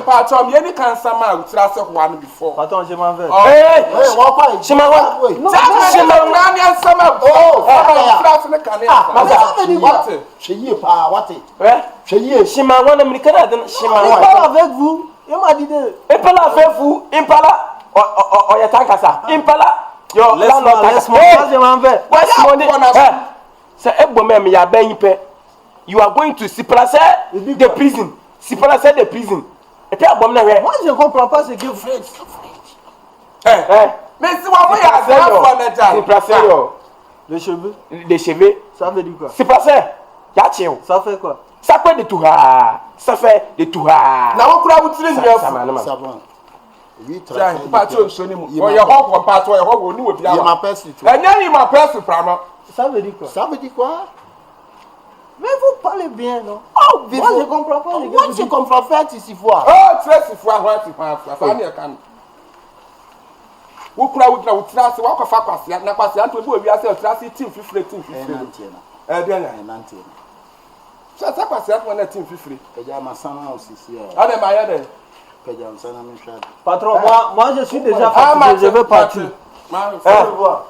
patron, you can't somehow trace one before. Patron, je m'en vais. Hey, what? She might want. She might somehow. Oh, what? She ye pa, what? She might want American. She might want avec vous. Il m'a dit de. Impala avec vous. Impala. Or your tankasa. Impala. Your landlord. Laisse-moi. Je m'en vais. What's money? C'est un bon même. Il y a ben hyper. You are going to Siplacer the prison. Siplacer the prison. Et puis, moi, je ne comprends pas ce que vous faites. Mais si vous Siplacer les cheveux. Les cheveux. Ça veut dire quoi? Siplacer. Yachio. Ça fait quoi? Ça fait de tout. Ça fait de tout. Na on kura vous tirer mieux. Ça va. Oui, très bien. Pas tout sonner moi. Oh, ya hok pas toi, ya hok ni obi il m'appelle si tu. Il m'appelle vraiment. Ça veut dire quoi? Ça veut dire quoi? Mais vous parlez bien, non? Oh, moi je comprends pas. Moi je comprends pas ici fois. Oh, très si fois, ça n'y a qu'un. Vous croyez que vous tracez, vous faites quoi? Si na quoi si anto bi obi ase tracez team fifre. Bien là. Ça quoi si anto na team fifre. Peja masana aussi si. Allez, maïa. Peja masana mi chat. Patron, moi je suis déjà fatigué, je veux partir. Au revoir.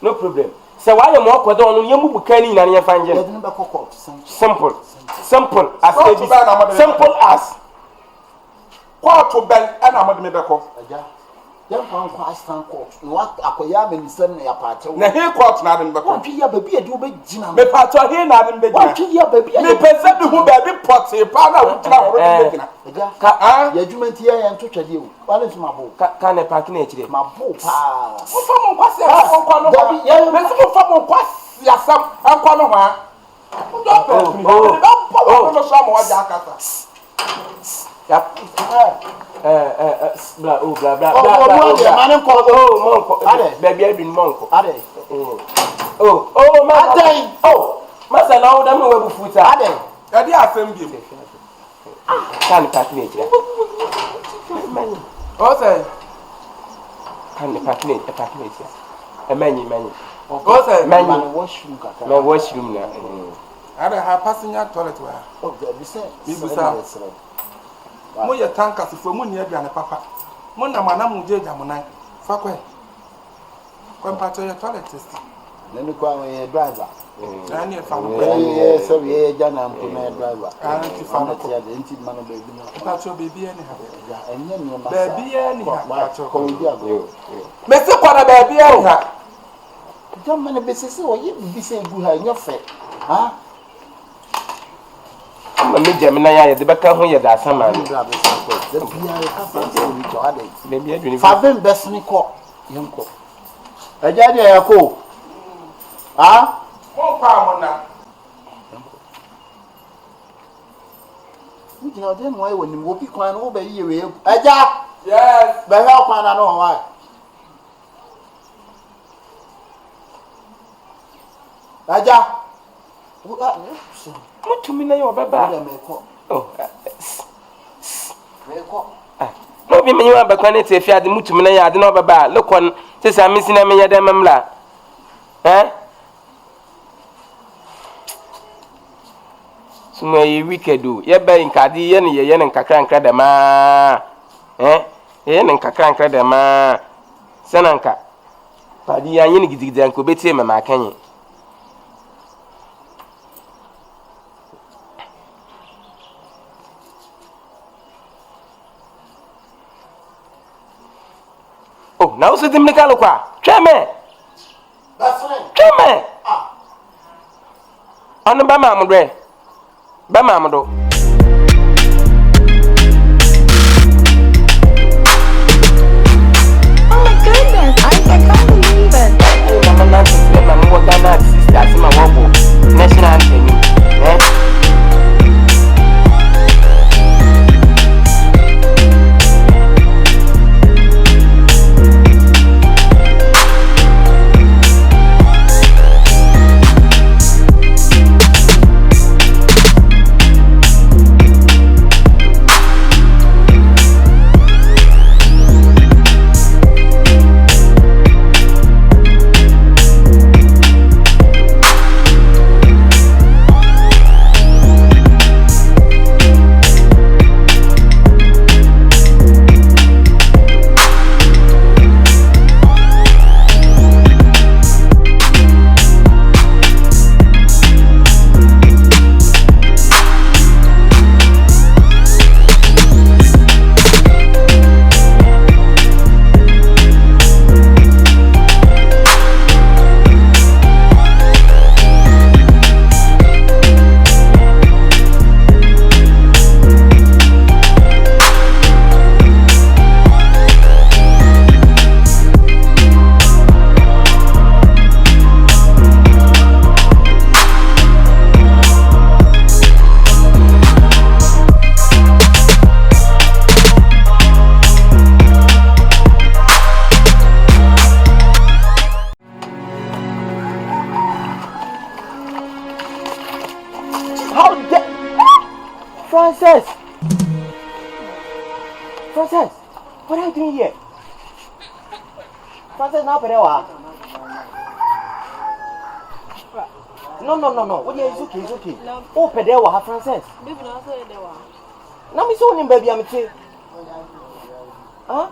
No problem. So why you more kwado no yemu bukani na nya fanje. Simple. Simple as simple as. Court bel and amod me beko. Yan fan kwa astan court. No akoya me nisem na ya paate. Na he court na dem beko. Twi ya baby e de obegina. Me paate he na dem begina. Twi ya baby. Me pese bi hu baby pot e pa na wo tira ho dem begina. Ka ya adwumenti ya ntotwade o. Wale ntuma bo. Ka na park na echire. Ma bo pa. Mo fa mo kwase akwa no. Dabi ya me se mo fa mo kwase yasam akwa no ha. Baby, I been monk. Master, now them will foot. I did affirm you. Can't pack me. What's that? Can't pack me. A many. What's that? My washroom now. I don't have passenger toilet where. Oh, there is a mo ye tanka sifo mo nia bia ne papa mo na mana mo je jamunan fa kwa pato ye toilet test na ni kwa we driver na ni fa mo ye so ye jana mpo na driver ti fa mo ya de nti mano baby no pato baby e ni ha ya enye ni ma baby e ni ha pato ko bi ago me se kwa na baby e ni ha jama ne besese o ye bi se gu ha enye fe ha me jamina ya de beka ho ye da sama ni the biya ka fa se ni to ade le biya duni fa vem besni ko yenko aja de ya ko ha mo pa mo na ni jina de mo ayi woni mo bi kwan no be yi we aja yes be ha kwan na no wa aja mutumi na yo baba oh no bi menyi wa bakwa ne te fiade mutumi na ya ade no baba lokon te sa misi na menya de mamla suma yi wikedo ye ba inkadi ye ne nkakra nkra de ma ye ne nkakra nkra de ma senanka padi ya yin gidigidi anko betie mama akanye oh now so dim nikalo kwa tweme tweme onu ba ma mudwe ba ma mudo Oh my goodness, I can't believe it. Hey mama nanti se ma mo Ghana sister si ma wobo national anthem Frances, what are you doing here? Frances, now perewa. No. What is okay? It's okay. Oh, perewa, Frances. Baby, no, so perewa. Now me so baby, I'm Huh?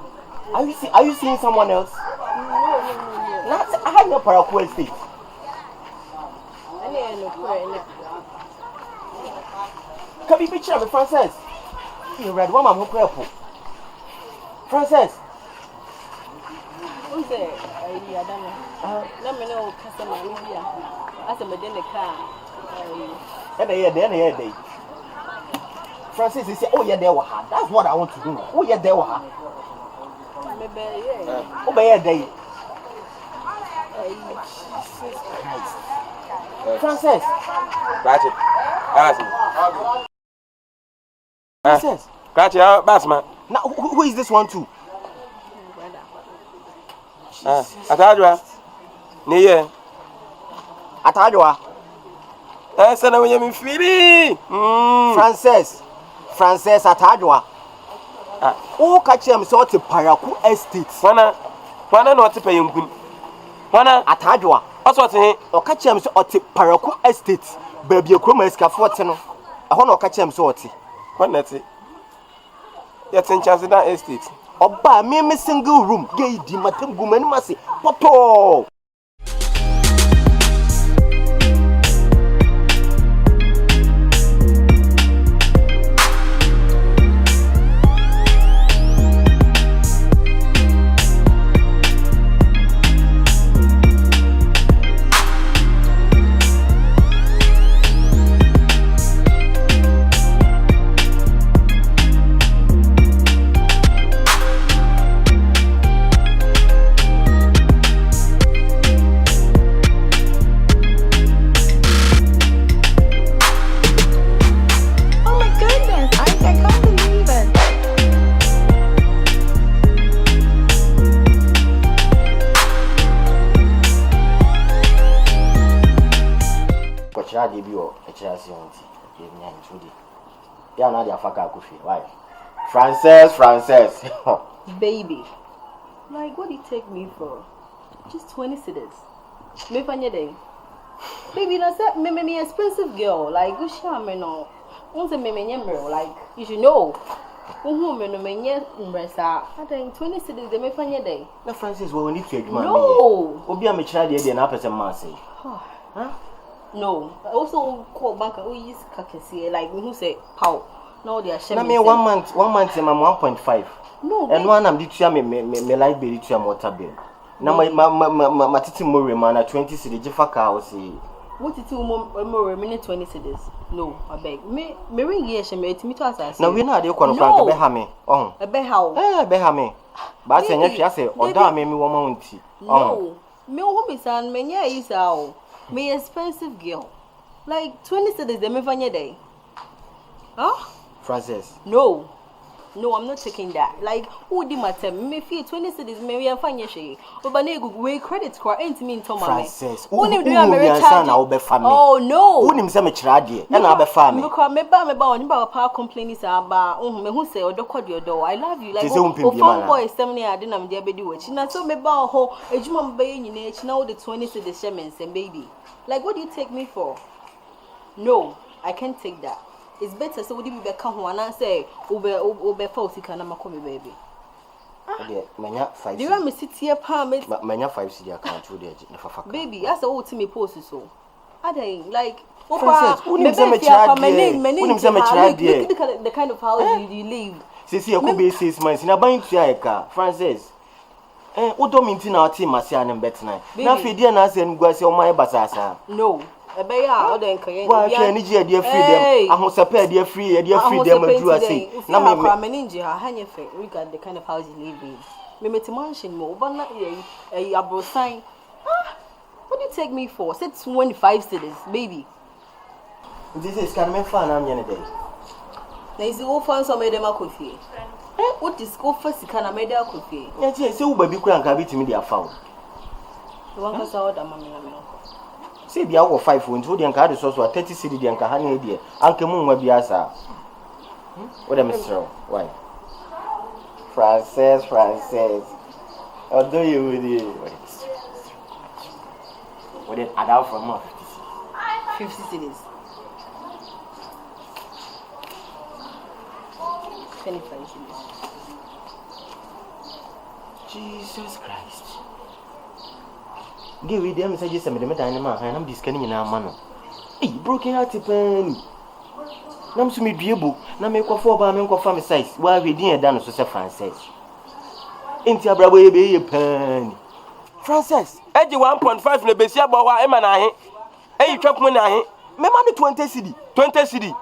Are you seeing someone else? No. I have no paraku estate. Can be picture of Francis. You read one man who purple. Francis. Who's there? I don't know. Let me know customer here. As a medicine car. And day. Francis is oh yeah, there were. That's what I want to do. Oh yeah, there were. Maybe yeah. Oh yeah, day. Francis. Catch it. Francis. Catch it, Bassman. Now, who is this one too? Atadwa. Niye. Atadwa. Sana wenye mfiri. Francis Atadwa. Oh, catch him so to Paraku Estate. Wana no te pay nkun. Wana Atadwa. Also te o catch him so to Paraku Estate. Baby akroma escafort no. Ho no catch him so te. Wana te. Yet in Chasida Estate. Oba me single room. Gay di matem gumani mase. Poto. Yeah, now they are fucking coffee. Why? Francis. Baby. Like, what do you take me for? Just 20 cedis. Me fanya day. Baby, that's that me expensive girl. Like, go share me no. Once a me like, you should know. Me no me impressa. I think 20 cedis they me fanya day. No, Francis, we need to man. No. Obi am child there na person man say. Huh? No. Also call bank use kakesi like who say pow. No, they are sharing. Na me 1 month, 1.5. No. And one am ditua me like be ditua water bill. Na my titi more man na 20 cedi jefa ka o say. What titi more minute 20 cedis? No, I beg. Me ring here she me to asase. Na we na dey kwa no kwanka be ha me. Be how? Be ha me. Ba say nya hwia say oda me wo ma wonti. No. Me wo me san me nya yi sao. Me expensive girl. Like 20 cedis they me fanya day. Huh? Francis. No, I'm not taking that. Like, who did matter? Me feel 20 cedis, maybe I'm fine. But we credit score ain't mean to Francis. Who do you Oh no. Who name some tragedy? And I'll be family. Because me ba power complaints about me who say your door. I love you. Like oh boy 70 I didn't am there be do it. Na so me ba ho ejuma mbe nyina now the 20 cedis shemens and baby. Like what do you take me for? No, I can't take that. It's better so would you be come one and say ube false kana makomi baby. Manya 5. Do you want me sit here permit? Manya 5 cedi account through there for fuck. Baby, as a old me post so. I don't like Francis, who name some child there? Who name some child there? The kind of house you live. Sisi you could be 6 months na buying to car. Francis. Odo minti na oti masia na betna. Na fidi na se ngwase o mai basasa. No. Ebeya o den kan. Wa hwe ni je dey free them. Ahosepa dey free them adu ase. Na me ninja ha hanye fe. We got the kind of house you live in. Me meti mansion mo oba na abrosan. What do you take me for? Say 25 cedis, baby. This is can me fan am yene dey. Na isi wo fan so me dem akofie. What is go for sika na me dey akofie? Ya tie se wo ba bi kura nka bitimi dey afa wo. Wan ka sa oda mama na me. See bia wo 5 won to dey nka de so 30 cedi dey nka ha na dey. Anka mu nwa bia sa. What am I saying? Why? Francis. Although you would what did add out from 50 cedis. 25 cedis. Jesus Christ. Give me the messages and the medina, and I'm discanning in our manner. Eh, broken hearted pen. Nam to me be able, now make a 4 bar milk of family size, while we didn't done so Francis. Into a bravo be a pen. Francis, edge 1.5 in the Bessia Bowa, Emma. Eh, chop money. Me money 20 CD. 20 CD.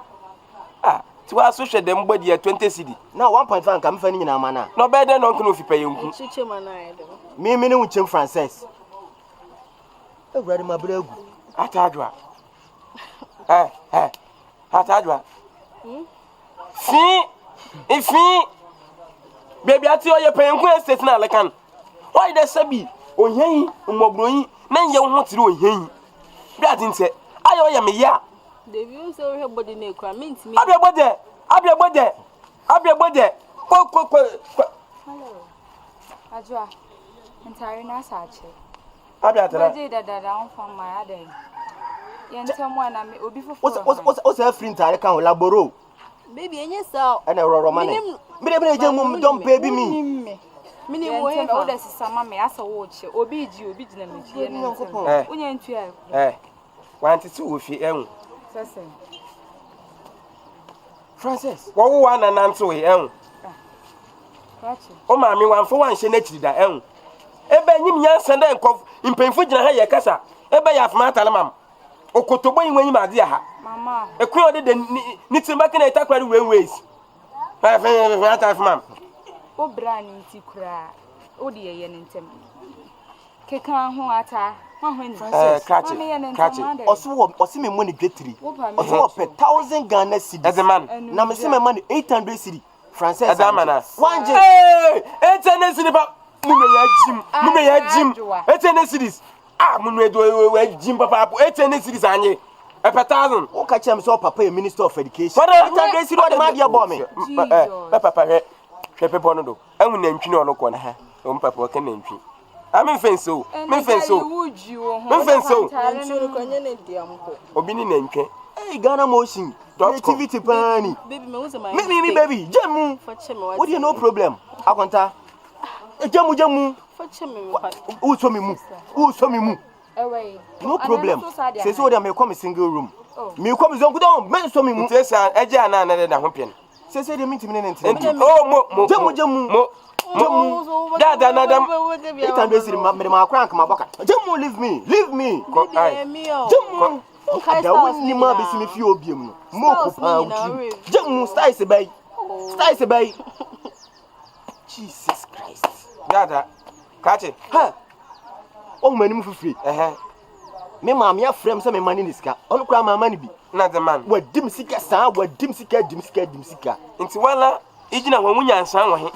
Ah, to associate them body at 20 CD. Now 1.5 come finding in our manner. No better than if you pay you. Me meaning with him, Francis. Oh, ready, my brother. Atadwa. Atadwa. See, if he baby, I tell you, paying questions now, like an why does Sabi, oh, hey, Mobroy, then you want to do him. That didn't say, I am a ya. The views of her body neck means me. I'll be about there. Hello. Ajwa. Entire Nasache. I'll be at that down from my other. Someone I may be for what's a friend I can't laboro. Baby, and yes, sir. And a romantic. Don't baby me. Meaning, what does some may ask a watch or be you, be wanted to if you Francis, what one and answer him. Oh, mammy, one for one, she next that elm. Ebe him yes and then cough in painful Jahaya Casa. Ebe have Matalamam. O Kotobo when you my dear. Mamma, a queer than needs to back in a tack ways. I have ma'am. O Branny Tikra. O dear Yen Tem. Kekan who ata. Catch it. Or see me money get 3. Or 1,000 Ghana cedis. As a man, now me see my money 800 cedis. Francis, as a man. One J. Hey, 800 cedis. Mume Jim. 800 cedis. Ah, Mume do Jim Papa. 800 cedis anye. A 1,000. O catch him so Papa, Minister of Education. What 800 cedis? What the man about me? Papa, Shepe Bono. I will name you on Okona. Papa can name you. I'm in fence so. Me fence so. Obini nenke. Hey, Ghana motion. Creativity pani. Me baby. Jamu. What do you no problem? Akwanta. Jamu. Who saw me move? No problem. Say so they may come a single room. Me come zone down. Men saw me move. Say eja na na da hopian. Say they meet me nene. Oh, jamu. Dada nadam. It can be my crank my bucket. Jamu, leave me. Jamu. I wouldn't need my business if you obium. More Jamu, stay bay. Jesus Christ. Dada, catch it. Ha. Oh, my name for free. Me mamma, your friend, some money in this car. On cry my money be. Not the man. What dim seeker, sir, what dim seeker. Into one, Ijina, when we are son.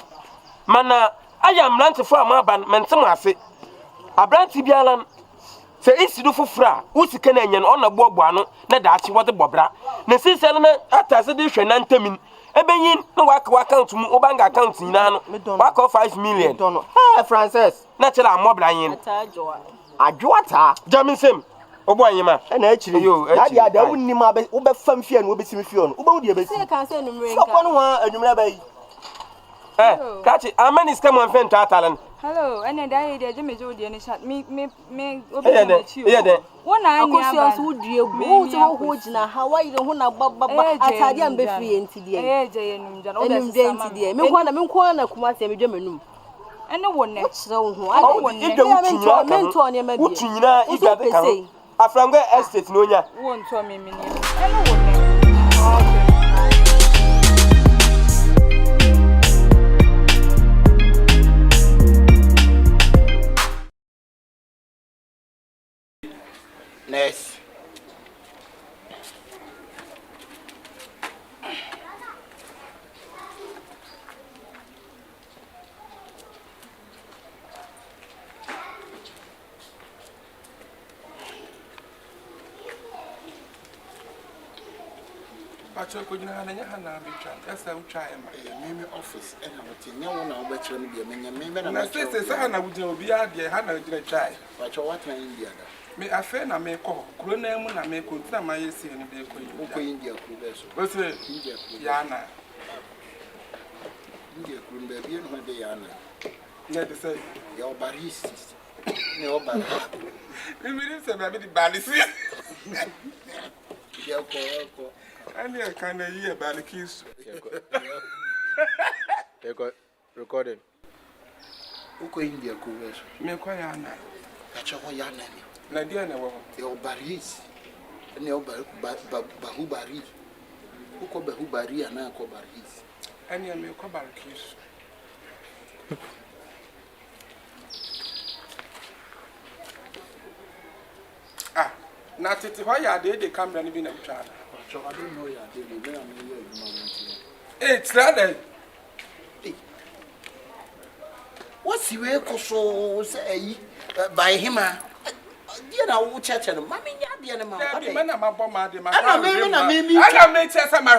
Mana, I am not for my band, Mentamasi. A brand Tibialan. Say, it's to do for Fra, who's a Canadian on a Bobuano, not that she was a Bobra. Nessie Selena, at as a dish and Antamin. Ebenin, no work account to Obanga account in Nano, work of 5 million. Ah, Francis, natural Moblian. I Joata, Jamison. Oh, boy, and actually, you, I wouldn't need my best, Uber Famfi and Uber Simifion, Uber, you can't send him ring. And you never. Catch it. How many is come on Fent talent? Hello, and then I did Jimmy Jody and shot me. One I was who dear who how are you don't want to be free into the air. Me want to corner Kumasi and German. And no one next so I don't want to mentor near Medina. If you say, I from the estate, no, ya won't tell me. Next. Pacho ko nyina na nya na bi twa. Esa wo twa em. Me office e na wote nya wo na wo betire no bia menya me na na se sa na wo gina obi ade ha na gina twa. Pacho what na India da. Me afa na me ko kuro na mu na me ko ntina ma yesi ni be ko India ku be so. Wo se India ku. Ya na. India ku be bi no de ya na. Ya de say ya baris. Ne oba. Me say me be the balisi. Yeko. Ani e kan na yi e balikis. Yeko. Recording. Uko India ko weso. Me kwa ya na. Acha ho ya na ni. Na dia na wo. E obaris. Ne oba bahubari. Uko bahubari ana ko baris. Ani me kwa balikis. Ah, na tete ho ya de camera ni bi na twa. I don't know ya de me am Eh, trade. What's the way so say by him? Dear now, church and mammy, dear, Man, I'm a bomb, I me, make my